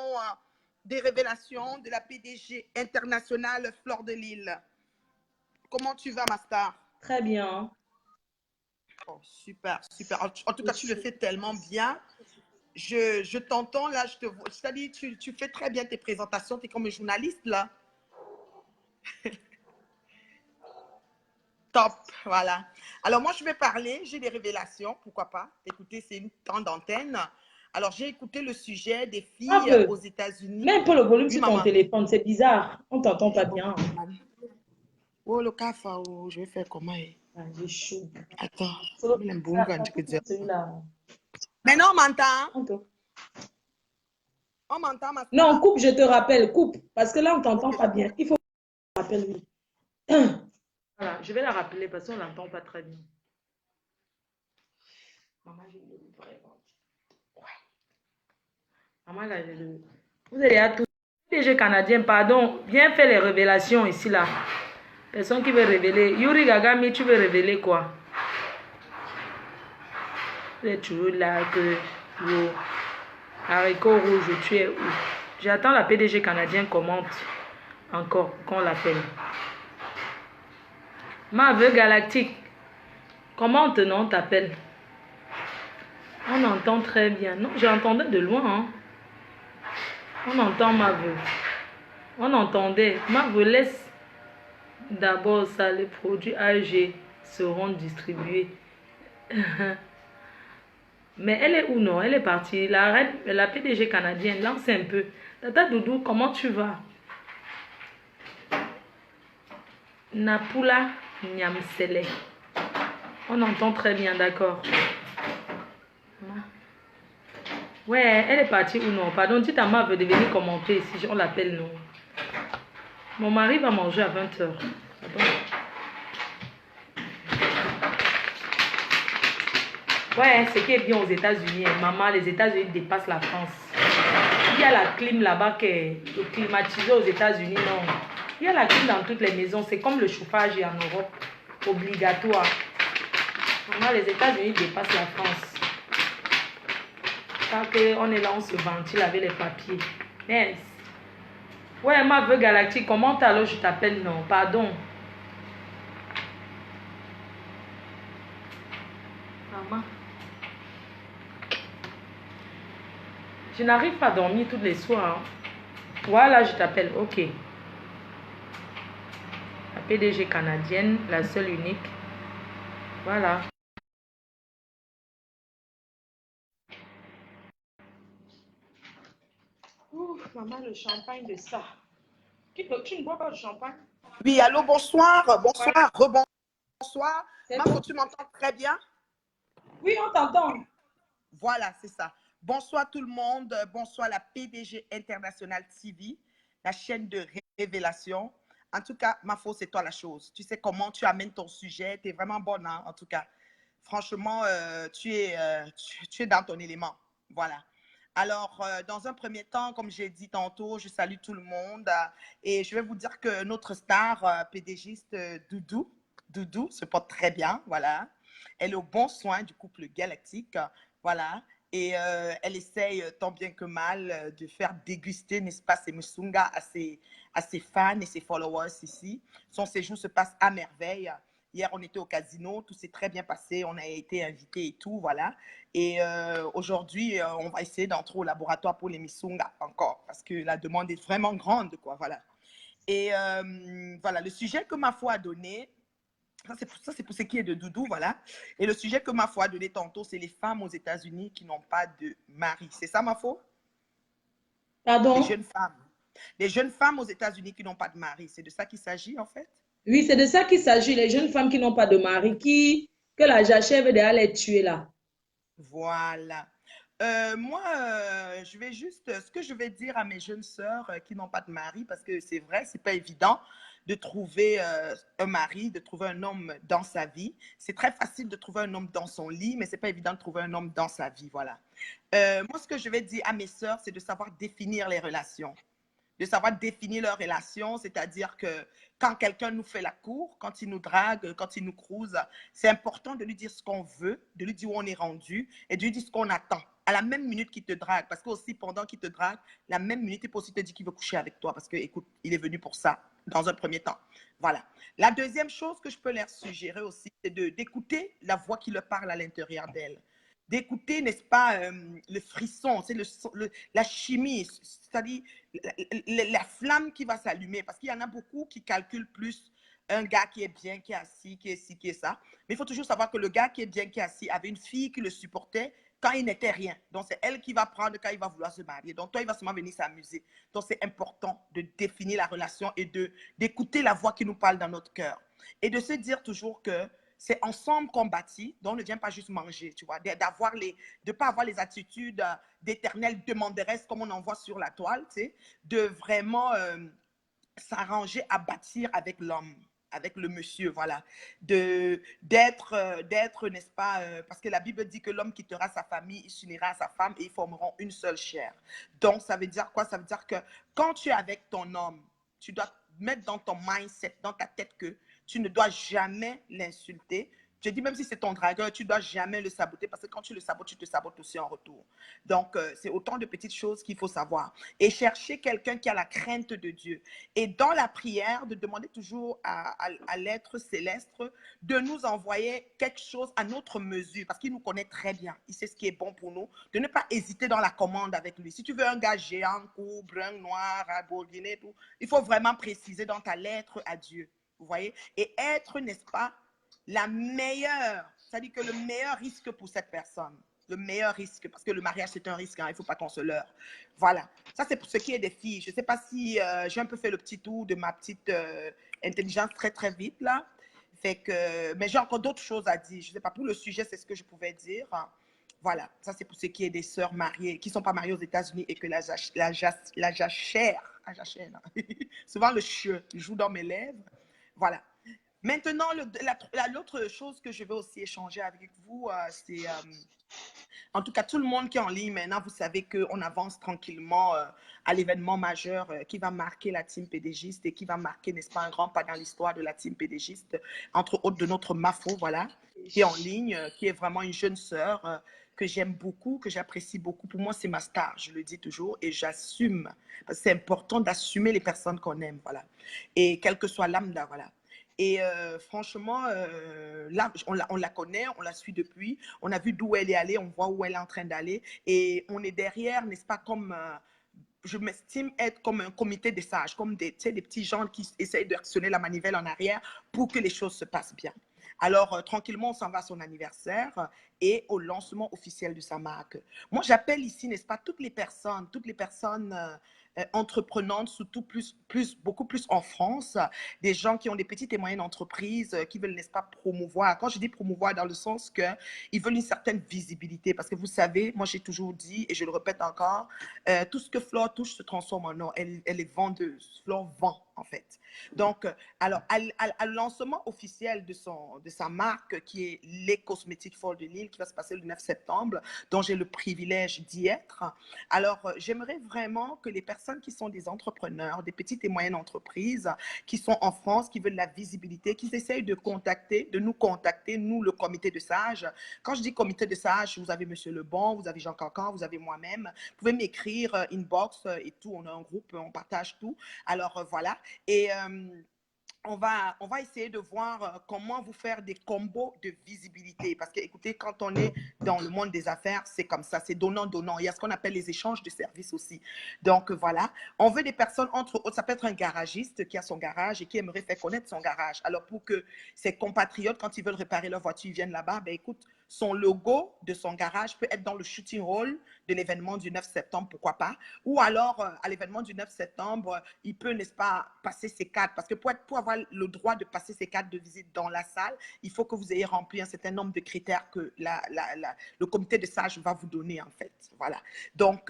des révélations de la PDG internationale Fleur de Lille. Comment tu vas, ma star? Très bien. Oh, super, super. En tout cas, tu le fais tellement bien. Je t'entends là. Je te vois. C'est-à-dire, tu fais très bien tes présentations. Tu es comme un journaliste là. Top, voilà. Alors, moi, je vais parler, j'ai des révélations, pourquoi pas. Écoutez, c'est une temps d'antenne. Alors, j'ai écouté le sujet des filles aux États-Unis. Mets un peu le volume sur ton téléphone, c'est bizarre. On ne t'entend pas bien. Oh, le café, je vais faire comment? Ah, j'ai chaud. Attends, celui-là. Maintenant, on m'entend? On m'entend, ma... Non, coupe, je te rappelle, coupe. Parce que là, on ne t'entend pas bien. Il faut que tu te rappelles, oui. Voilà, je vais la rappeler parce qu'on ne l'entend pas très bien. Maman, j'ai le vraiment. Ouais. Maman, là, j'ai le... Vous allez à tout. PDG canadien, pardon, viens faire les révélations ici, là. Personne qui veut révéler. Yuri Gagami, tu veux révéler quoi? Vous êtes toujours là que vos haricots rouges, tu es où? J'attends la PDG canadien commente encore qu'on l'appelle. Ma veuve galactique, comment on t'appelle? On entend très bien. Non, j'entendais de loin. Hein. On entend ma veuve. On entendait. Ma veuve laisse d'abord ça. Les produits AG seront distribués. Mais elle est où non? Elle est partie. La PDG canadienne, lance un peu. Tata Doudou, comment tu vas? Napula Nyamsele. On entend très bien, d'accord. Ouais, elle est partie ou non? Pardon, dites à ma veut de venir commenter si on l'appelle non. Mon mari va manger à 20 h. Ouais, ce qui est bien aux États-Unis, maman, les États-Unis dépassent la France. Il y a la clim là-bas qui est climatisée aux États-Unis, non. Il y a la clim dans toutes les maisons. C'est comme le chauffage en Europe, obligatoire. Maman, les États-Unis dépassent la France. Parce qu'on est là, on se ventile avec les papiers. Yes. Ouais, ma veuve galactique, comment t'as alors je t'appelle non? Pardon. Maman. Je n'arrive pas à dormir tous les soirs. Voilà, je t'appelle. Ok. La PDG canadienne, la seule unique. Voilà. Ouf, maman, le champagne de ça. Tu ne bois pas de champagne? Oui, allô, bonsoir, Ouais. bonsoir, rebonsoir. C'est Marco, bon. tu m'entends très bien? Oui, on t'entend. Voilà, c'est ça. Bonsoir tout le monde, bonsoir la PDG International TV, la chaîne de révélation. En tout cas, Mafo, c'est toi la chose. Tu sais comment tu amènes ton sujet, tu es vraiment bonne, hein, en tout cas. Franchement, tu es dans ton élément. Voilà. Alors, dans un premier temps, comme j'ai dit tantôt, je salue tout le monde et je vais vous dire que notre star PDGiste Doudou se porte très bien, voilà. Elle est au bon soin du couple galactique, voilà. Et elle essaye tant bien que mal de faire déguster, n'est-ce pas, ses musunga à ses fans et ses followers ici. Son séjour se passe à merveille. Hier, on était au casino, tout s'est très bien passé, on a été invités et tout, voilà. Et aujourd'hui, on va essayer d'entrer au laboratoire pour les Missunga encore, parce que la demande est vraiment grande, quoi, voilà. Et voilà, le sujet que ma foi a donné, ça c'est pour ce qui est de Doudou, voilà. Et le sujet que ma foi a donné tantôt, c'est les femmes aux États-Unis qui n'ont pas de mari. C'est ça, ma foi? Les Pardon? jeunes femmes. Les jeunes femmes aux États-Unis qui n'ont pas de mari. C'est de ça qu'il s'agit, en fait? Oui, c'est de ça qu'il s'agit. Les jeunes femmes qui n'ont pas de mari, que la jachère veut déjà les tuer là. Voilà. Moi, je vais juste, ce que je vais dire à mes jeunes sœurs qui n'ont pas de mari, parce que c'est vrai, c'est pas évident de trouver un mari, de trouver un homme dans sa vie. C'est très facile de trouver un homme dans son lit, mais c'est pas évident de trouver un homme dans sa vie, voilà. Moi, ce que je vais dire à mes sœurs, c'est de savoir définir les relations, de savoir définir leur relation, c'est-à-dire que quand quelqu'un nous fait la cour, quand il nous drague, quand il nous crouse, c'est important de lui dire ce qu'on veut, de lui dire où on est rendu et de lui dire ce qu'on attend. À la même minute qu'il te drague, parce que aussi pendant qu'il te drague, la même minute, il peut aussi te dire qu'il veut coucher avec toi, parce que, écoute, il est venu pour ça, dans un premier temps. Voilà. La deuxième chose que je peux leur suggérer aussi, c'est d'écouter la voix qui leur parle à l'intérieur d'elle. D'écouter, n'est-ce pas, le frisson, c'est la chimie, c'est-à-dire la flamme qui va s'allumer. Parce qu'il y en a beaucoup qui calculent plus un gars qui est bien, qui est assis, qui est ci, qui est ça. Mais il faut toujours savoir que le gars qui est bien, qui est assis, avait une fille qui le supportait quand il n'était rien. Donc, c'est elle qui va prendre quand il va vouloir se marier. Donc, toi, il va seulement venir s'amuser. Donc, c'est important de définir la relation et d'écouter la voix qui nous parle dans notre cœur. Et de se dire toujours que c'est ensemble qu'on bâtit, donc on ne vient pas juste manger, tu vois, de ne pas avoir les attitudes d'éternelle demanderesse comme on en voit sur la toile, tu sais, de vraiment s'arranger à bâtir avec l'homme, avec le monsieur, voilà, d'être, n'est-ce pas, parce que la Bible dit que l'homme quittera sa famille, il s'unira à sa femme et ils formeront une seule chair. Donc, ça veut dire quoi? Ça veut dire que quand tu es avec ton homme, tu dois mettre dans ton mindset, dans ta tête que tu ne dois jamais l'insulter. Je dis même si c'est ton dragueur, tu ne dois jamais le saboter parce que quand tu le sabotes, tu te sabotes aussi en retour. Donc, c'est autant de petites choses qu'il faut savoir. Et chercher quelqu'un qui a la crainte de Dieu. Et dans la prière, de demander toujours à l'être céleste de nous envoyer quelque chose à notre mesure parce qu'il nous connaît très bien. Il sait ce qui est bon pour nous. De ne pas hésiter dans la commande avec lui. Si tu veux un gars géant, court, brun, noir, abourdiné, tout, il faut vraiment préciser dans ta lettre à Dieu. Vous voyez? Et être, n'est-ce pas, la meilleure, c'est-à-dire que le meilleur risque pour cette personne, le meilleur risque, parce que le mariage c'est un risque, hein, il ne faut pas qu'on se leurre. Voilà, ça c'est pour ce qui est des filles. Je ne sais pas si j'ai un peu fait le petit tour de ma petite intelligence très très vite là. Fait que, mais j'ai encore d'autres choses à dire. Je ne sais pas, pour le sujet, c'est ce que je pouvais dire. Voilà, ça c'est pour ce qui est des sœurs mariées, qui ne sont pas mariées aux États-Unis et que la jachère, souvent le che joue dans mes lèvres. Voilà. Maintenant, l'autre chose que je vais aussi échanger avec vous, c'est, en tout cas, tout le monde qui est en ligne maintenant, vous savez qu'on avance tranquillement à l'événement majeur qui va marquer la team pédégiste et qui va marquer, n'est-ce pas, un grand pas dans l'histoire de la team pédégiste, entre autres de notre Mafo, voilà, qui est en ligne, qui est vraiment une jeune sœur que j'aime beaucoup, que j'apprécie beaucoup. Pour moi, c'est ma star, je le dis toujours, et j'assume. C'est important d'assumer les personnes qu'on aime, voilà. Et quel que soit lambda, voilà. Et franchement, là, on la connaît, on la suit depuis, on a vu d'où elle est allée, on voit où elle est en train d'aller, et on est derrière, n'est-ce pas, comme, je m'estime être comme un comité des sages, comme des petits gens qui essayent de actionner la manivelle en arrière pour que les choses se passent bien. Alors, tranquillement, on s'en va à son anniversaire et au lancement officiel de sa marque. Moi, j'appelle ici, n'est-ce pas, toutes les personnes entreprenantes, surtout beaucoup plus en France, des gens qui ont des petites et moyennes entreprises, qui veulent, n'est-ce pas, promouvoir. Quand je dis promouvoir, dans le sens qu'ils veulent une certaine visibilité. Parce que vous savez, moi, j'ai toujours dit, et je le répète encore, tout ce que Flore touche se transforme en or. Elle est vendeuse. Flore vend, en fait. Donc, alors, à lancement officiel de sa marque, qui est les cosmétiques Fleur de Lille, qui va se passer le 9 septembre, dont j'ai le privilège d'y être. Alors, j'aimerais vraiment que les personnes qui sont des entrepreneurs, des petites et moyennes entreprises, qui sont en France, qui veulent la visibilité, qui essayent de nous contacter, nous, le comité de sages. Quand je dis comité de sages, vous avez Monsieur Lebon, vous avez Jean Cancan, vous avez moi-même. Vous pouvez m'écrire inbox et tout. On a un groupe, on partage tout. Alors, voilà. Et on va essayer de voir comment vous faire des combos de visibilité. Parce que, écoutez, quand on est dans le monde des affaires, c'est comme ça, c'est donnant-donnant. Il y a ce qu'on appelle les échanges de services aussi. Donc, voilà. On veut des personnes, entre autres, ça peut être un garagiste qui a son garage et qui aimerait faire connaître son garage. Alors, pour que ses compatriotes, quand ils veulent réparer leur voiture, ils viennent là-bas, ben écoute, son logo de son garage peut être dans le shooting hall de l'événement du 9 septembre, pourquoi pas. Ou alors, à l'événement du 9 septembre, il peut, n'est-ce pas, passer ses cartes. Parce que pour avoir le droit de passer ses cartes de visite dans la salle, il faut que vous ayez rempli un certain nombre de critères que le comité de sages va vous donner, en fait. Voilà. Donc,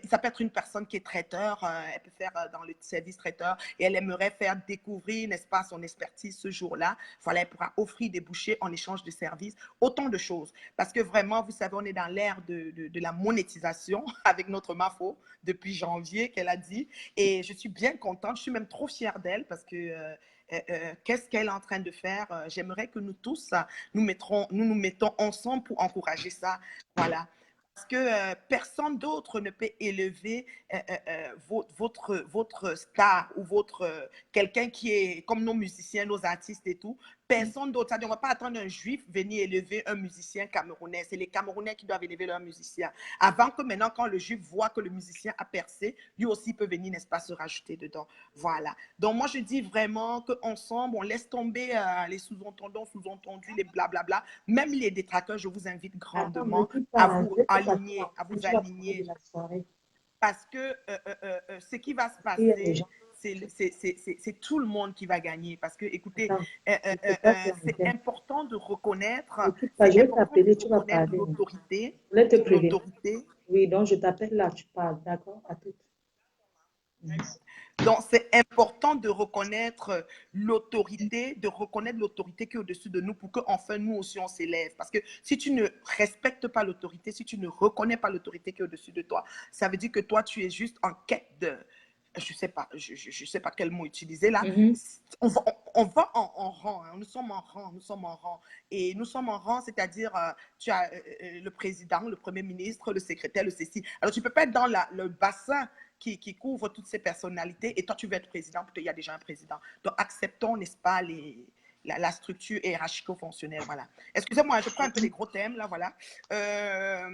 ça peut être une personne qui est traiteur, elle peut faire dans le service traiteur et elle aimerait faire découvrir, n'est-ce pas, son expertise ce jour-là. Voilà, elle pourra offrir des bouchées en échange de services, autant de choses. Parce que vraiment, vous savez, on est dans l'ère de la monétisation avec notre Mafo depuis janvier, qu'elle a dit. Et je suis bien contente, je suis même trop fière d'elle parce que qu'est-ce qu'elle est en train de faire? J'aimerais que nous tous, nous nous mettons ensemble pour encourager ça. Voilà. Parce que personne d'autre ne peut élever votre star ou quelqu'un qui est comme nos musiciens, nos artistes et tout. Personne d'autre. On ne va pas attendre un juif venir élever un musicien camerounais. C'est les Camerounais qui doivent élever leur musicien. Avant que maintenant, quand le juif voit que le musicien a percé, lui aussi peut venir, n'est-ce pas, se rajouter dedans. Voilà. Donc, moi, je dis vraiment qu'ensemble, on laisse tomber les sous-entendus, les blablabla. Même les détracteurs, je vous invite grandement à vous aligner, parce que ce qui va se passer, c'est tout le monde qui va gagner. Parce que, écoutez, c'est important de reconnaître, l'autorité. Oui, donc je t'appelle là, tu parles, d'accord? À tout. Donc, c'est important de reconnaître l'autorité, qui est au-dessus de nous pour qu'enfin, nous aussi, on s'élève. Parce que si tu ne respectes pas l'autorité, si tu ne reconnais pas l'autorité qui est au-dessus de toi, ça veut dire que toi, tu es juste en quête de... Je ne sais pas quel mot utiliser là. On va en rang, hein. Nous sommes en rang. Et nous sommes en rang, c'est-à-dire, tu as le président, le premier ministre, le secrétaire, le ceci. Alors, tu ne peux pas être dans le bassin qui couvre toutes ces personnalités et toi, tu veux être président parce qu'il y a déjà un président. Donc, acceptons, n'est-ce pas, la structure hiérarchico-fonctionnelle, voilà. Excusez-moi, je prends un peu les gros thèmes, là, voilà.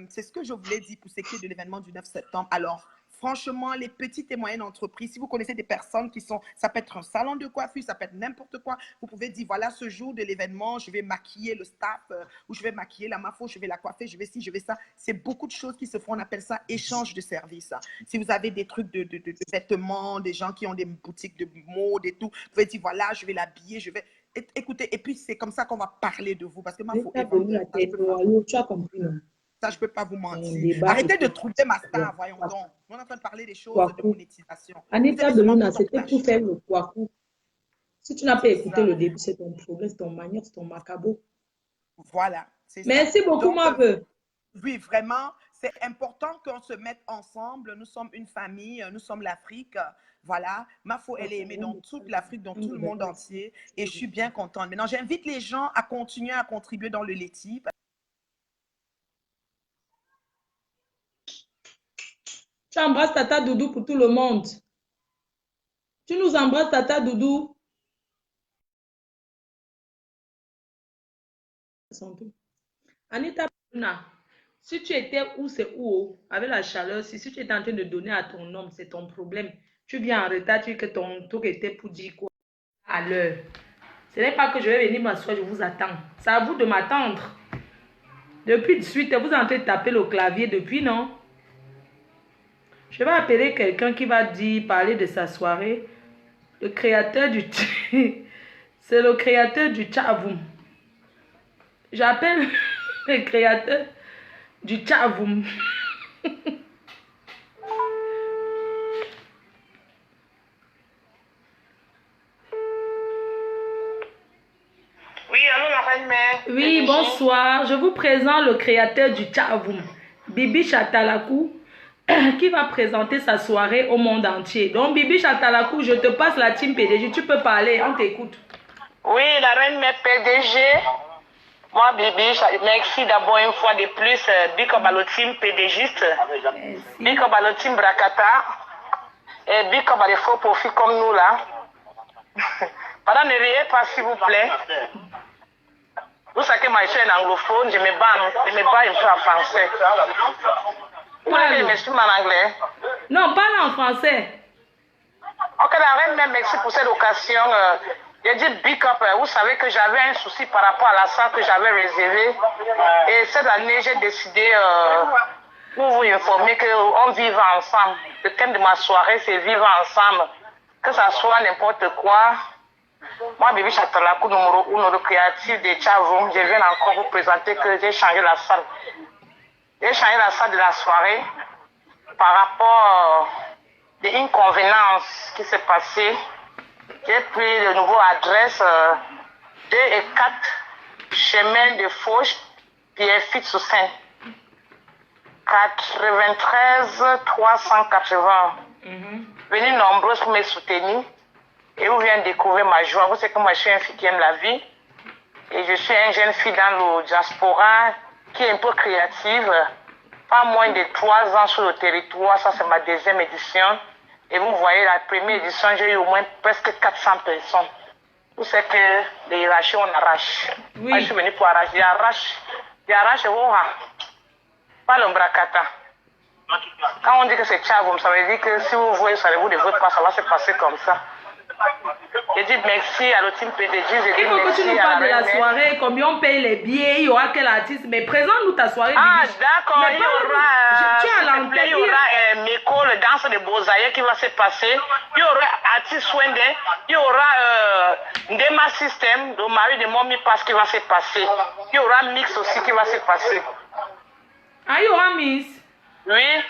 C'est ce que je voulais dire pour ce qui est de l'événement du 9 septembre. Alors, franchement, les petites et moyennes entreprises, si vous connaissez des personnes qui sont, ça peut être un salon de coiffure, ça peut être n'importe quoi, vous pouvez dire, voilà, ce jour de l'événement, je vais maquiller le staff, ou je vais maquiller la Mafo, je vais la coiffer, je vais ci, je vais ça. C'est beaucoup de choses qui se font, on appelle ça échange de services. Si vous avez des trucs de vêtements, des gens qui ont des boutiques de mode et tout, vous pouvez dire, voilà, je vais l'habiller, Écoutez, et puis c'est comme ça qu'on va parler de vous. Parce que moi, il faut Anita Beluna, t'es noyau, tu as compris, non? ça, je ne peux pas vous Un mentir. débat Arrêtez de était- trouver ma star, voyons donc. On est en train de parler des choses de Kwaku. monétisation. Vous Anita aimez seulement Beluna, tout en c'était pour clash. faire le kwaku. Si tu n'as pas C'est écouté ça. le début, c'est ton problème, c'est ton manière, c'est ton macabo. Voilà, c'est ça. Merci beaucoup, Donc, ma veuve. oui, vraiment, c'est important qu'on se mette ensemble. Nous sommes une famille, nous sommes l'Afrique. Voilà, Mafo, elle est aimée dans toute l'Afrique, dans tout le monde entier. Et je suis bien contente. Maintenant, j'invite les gens à continuer à contribuer dans le Leti. Tu embrasses Tata Doudou pour tout le monde. Tu nous embrasses, Tata Doudou. Anita Beluna, si tu étais où c'est où, avec la chaleur, si tu étais en train de donner à ton homme, c'est ton problème. Tu viens en retard, tu dis que ton truc était pour dire quoi à l'heure. Ce n'est pas que je vais venir m'asseoir, je vous attends. C'est à vous de m'attendre. Depuis de suite, vous êtes en train de taper le clavier depuis, non? Je vais appeler quelqu'un qui va dire, parler de sa soirée. Le créateur du... C'est le créateur du Tchavoum. J'appelle le créateur du Tchavoum. Oui, allô la reine-mère. Oui, bonsoir. Je vous présente le créateur du Tchavoum, Bibi Chatalakou, qui va présenter sa soirée au monde entier. Donc, Bibi Chatalakou, je te passe la team PDG. Tu peux parler, on t'écoute. Oui, la reine-mère PDG. Moi, Bibi, merci d'abord une fois de plus. Big up à le team PDGiste. Big up à le team Brakata. Et big up à des faux profits comme nous là. Pardon, ne riez pas s'il vous plaît. Vous savez que ma chaîne est anglophone, je me bats un peu en français. Vous voulez que je m'exprime en anglais? Non, parle en français. Ok, la reine, merci pour cette occasion. J'ai dit big up. Vous savez que j'avais un souci par rapport à la salle que j'avais réservée. Et cette année, j'ai décidé pour vous informer qu'on vive ensemble. Le thème de ma soirée, c'est vivre ensemble. Que ça soit n'importe quoi. Moi, Bibi Chatalakou, numéro 1 le créatif de Tchavoum, je viens encore vous présenter que j'ai changé la salle. J'ai changé la salle de la soirée par rapport à une convenance qui s'est passée. J'ai pris de nouveau adresse 2 et 4 chemin de Fauche, Pierre-Fitte sous Seine. 93 380. Venez nombreux pour me soutenir. Et vous venez découvrir ma joie. Vous savez que moi je suis une fille qui aime la vie. Et je suis une jeune fille dans le diaspora qui est un peu créative. Pas moins de 3 ans sur le territoire. Ça, c'est ma 2e édition. Et vous voyez, la première édition, j'ai eu au moins presque 400 personnes. Vous savez que les hiérarchies, on arrache. Oui. Moi, je suis venue pour arracher. J'arrache, pas le Brakata. Quand on dit que c'est Tchavoum, ça veut dire que si vous voyez, ça vous ne vote pas, ça va se passer comme ça. Je dis merci à l'autre team PDG. Il faut que tu nous parles de la soirée, combien on paye les billets, il y aura quel artiste, mais présente-nous ta soirée. Ah, Bibi. d'accord, Mais il y aura Meko, le danse de Bozaïe qui va se passer. Il y aura Artiste Wende, il y aura Ndema System, le mari de Mommy Pass qui va se passer. Il y aura Mix aussi qui va se passer. Ah, il y aura Miss. Oui.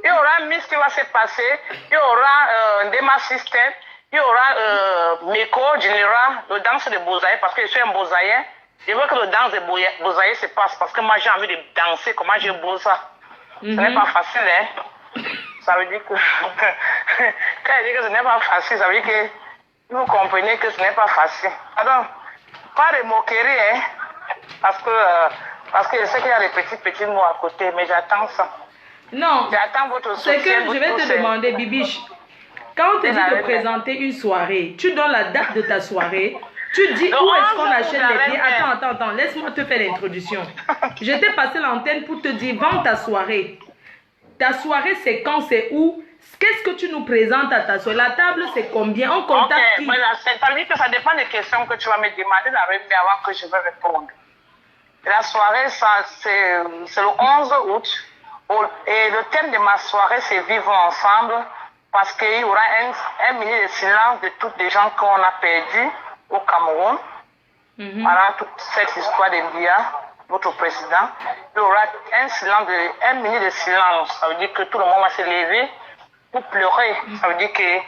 Il y aura Miss qui va se passer, il y aura Ndema System, il y aura Meko, General, le danse de Bozaïe, parce que je suis un Bozaïen. Je veux que le danse de Bozaïe se passe, parce que moi j'ai envie de danser, comment je bosse ça. Ce n'est pas facile, hein. Ça veut dire que, quand je dis que ce n'est pas facile, ça veut dire que vous comprenez que ce n'est pas facile. Alors, pas de moquerie, hein, parce que je sais qu'il y a des petits mots à côté, mais j'attends ça. Non, j'attends votre soutien. C'est que je vais te demander, Bibiche, quand on te dit de présenter une soirée, tu donnes la date de ta soirée, tu dis où est-ce qu'on achète les billets. Attends, laisse-moi te faire l'introduction. Je t'ai passé l'antenne pour te dire, vends ta soirée. Ta soirée, c'est quand, c'est où? Qu'est-ce que tu nous présentes à ta soirée? La table, c'est combien? On contacte qui? Voilà, ça veut dire que ça dépend des questions que tu vas me demander avant que je vais répondre. La soirée, c'est le 11 août. Et le thème de ma soirée, c'est vivre ensemble. parce qu'il y aura un minute de silence de toutes les gens qu'on a perdus au Cameroun. Pendant toute cette histoire d'India, notre président, il y aura un minute de silence. Ça veut dire que tout le monde va se lever pour pleurer. Ça veut dire que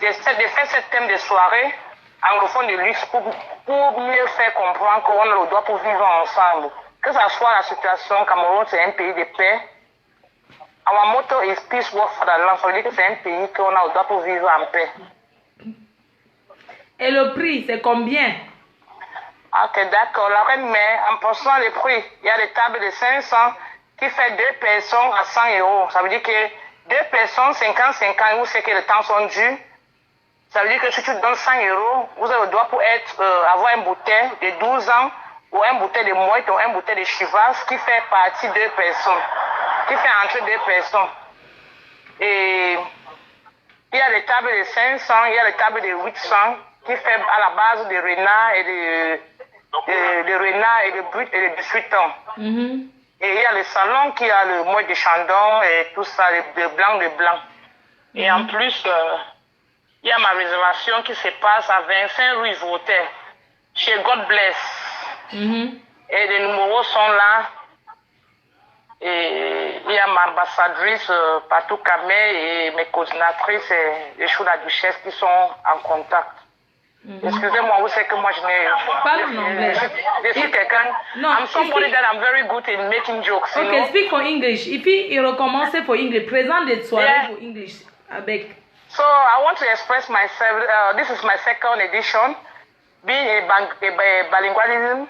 j'essaie de faire ce thème de soirée anglophone de luxe pour mieux faire comprendre qu'on a le droit pour vivre ensemble. Que ce soit la situation, Cameroun, c'est un pays de paix. Our motto is peace, work for the land. Ça veut dire que c'est un pays qu'on a le droit pour vivre en paix. Et le prix, c'est combien? Ok, d'accord. La reine mère, en pensant le prix, il y a des tables de 500 qui fait 2 personnes à 100 €. Ça veut dire que 2 personnes, 50-50, vous savez que les temps sont durs. Ça veut dire que si tu donnes 100 €, vous avez le droit pour avoir une bouteille de 12 ans, ou une bouteille de Moët, ou une bouteille de Chivas, qui fait partie de 2 personnes, qui fait entrer 2 personnes. Et il y a des tables de 500, il y a des tables de 800, qui fait à la base de renard et de renard et de brut et de 18 ans. Et il y a le salon qui a le Moët de Chandon et tout ça, de blanc. Et en plus, il y a ma réservation qui se passe à 25 rue Voltaire, chez God Bless. Et les numéros sont là. Et il y a ma ambassadrice Patou Kamé et mes coordinatrices et la duchesse qui sont en contact. Excusez-moi, vous savez que moi je n'ai... Parle en anglais. Je suis quelqu'un... No, I'm somebody that I'm very good in making jokes. Okay, you know? speak for English. Et puis, il recommence pour English. Présente des soirées Yeah. pour English. Avec. So I want to express myself. This is my second edition, being a bilingualism.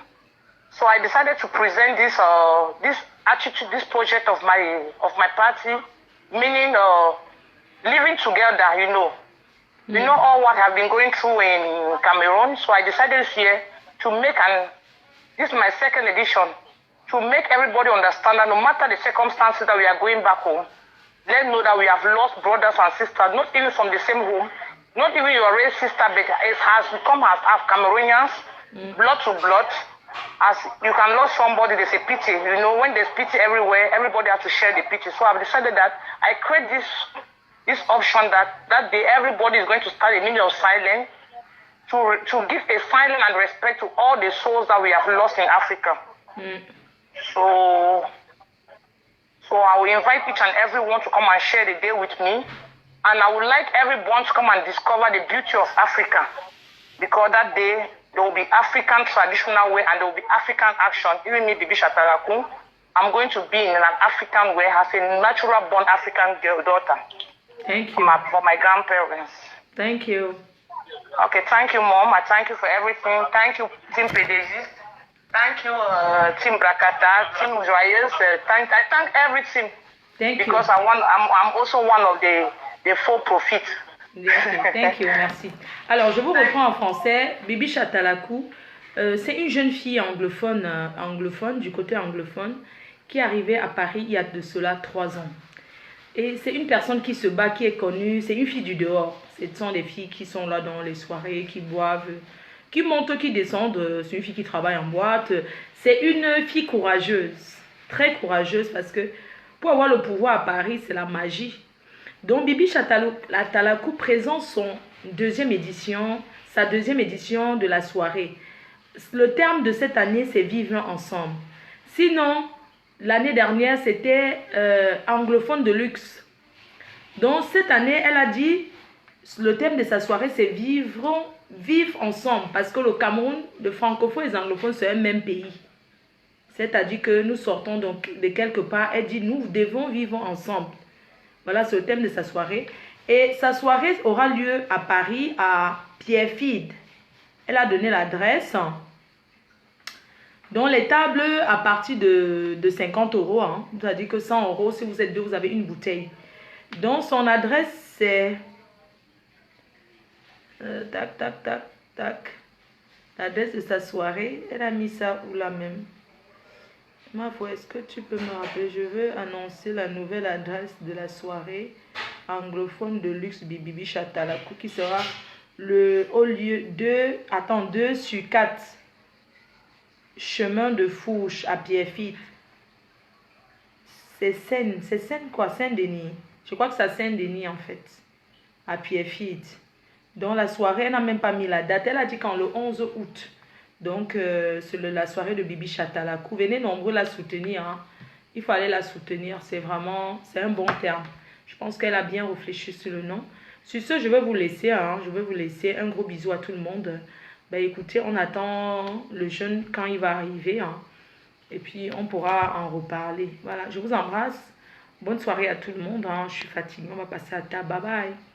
So I decided to present this attitude, this project of my party, meaning living together. You know all what I've been going through in Cameroon. So I decided here to make this is my second edition, to make everybody understand that no matter the circumstances that we are going back home, let's know that we have lost brothers and sisters, not even from the same home, not even your race sister, but it has become as Cameroonians, blood to blood. As you can lose somebody, there's a pity. When there's pity everywhere, everybody has to share the pity. So I've decided that I create this option that day everybody is going to start a minute of silence to give a silence and respect to all the souls that we have lost in Africa. So I will invite each and everyone to come and share the day with me. And I would like everyone to come and discover the beauty of Africa. Because that day, there will be African traditional way and there will be African action. Even me, Bibi Shatalaku, I'm going to be in an African way as a natural born African daughter. Thank you. For my grandparents. Thank you. Okay, thank you, Mom. I thank you for everything. Thank you, Team PDG. Thank you, Team Brakata, Team Joyeuse. I thank every team. Thank you. Because I'm also one of the faux prophets. Thank you, merci. Alors, je vous reprends en français. Bibi Chatalaku, c'est une jeune fille anglophone, du côté anglophone, qui est arrivée à Paris il y a de cela 3 ans. Et c'est une personne qui se bat, qui est connue, c'est une fille du dehors. Ce sont des filles qui sont là dans les soirées, qui boivent, qui montent, qui descendent. C'est une fille qui travaille en boîte. C'est une fille courageuse, très courageuse, parce que pour avoir le pouvoir à Paris, c'est la magie. Donc Bibi Chatalaku présente sa deuxième édition de la soirée. Le terme de cette année, c'est Vivre ensemble. Sinon, l'année dernière, c'était anglophone de luxe. Donc cette année, elle a dit, le thème de sa soirée, c'est vivre ensemble. Parce que le Cameroun, de francophones et anglophones, c'est un même pays. C'est-à-dire que nous sortons donc de quelque part. Elle dit, nous devons vivre ensemble. Voilà, c'est le thème de sa soirée. Et sa soirée aura lieu à Paris, à Pierrefitte. Elle a donné l'adresse. Donc, les tables à partir de 50 €. Hein. C'est-à-dire que 100 €, si vous êtes deux, vous avez une bouteille. Donc, son adresse, c'est... L'adresse de sa soirée, elle a mis ça où là même? Ma foi, est-ce que tu peux me rappeler? Je veux annoncer la nouvelle adresse de la soirée anglophone de luxe Bibi Chatalaku qui sera au lieu 2 sur 4 chemin de Fourche à Pierrefitte. C'est Seine quoi? Saint-Denis. Je crois que c'est à Saint-Denis en fait. à Pierrefitte. Donc la soirée, elle n'a même pas mis la date. Elle a dit quand le 11 août. Donc c'est la soirée de Bibi Chatalakou. Venez nombreux la soutenir. Hein. Il faut aller la soutenir. C'est vraiment, c'est un bon terme. Je pense qu'elle a bien réfléchi sur le nom. Sur ce, je vais vous laisser. Hein. Je vais vous laisser. Un gros bisou à tout le monde. Ben, écoutez, on attend le jeune quand il va arriver. Hein. Et puis on pourra en reparler. Voilà, je vous embrasse. Bonne soirée à tout le monde. Hein. Je suis fatiguée. On va passer à table. Bye bye.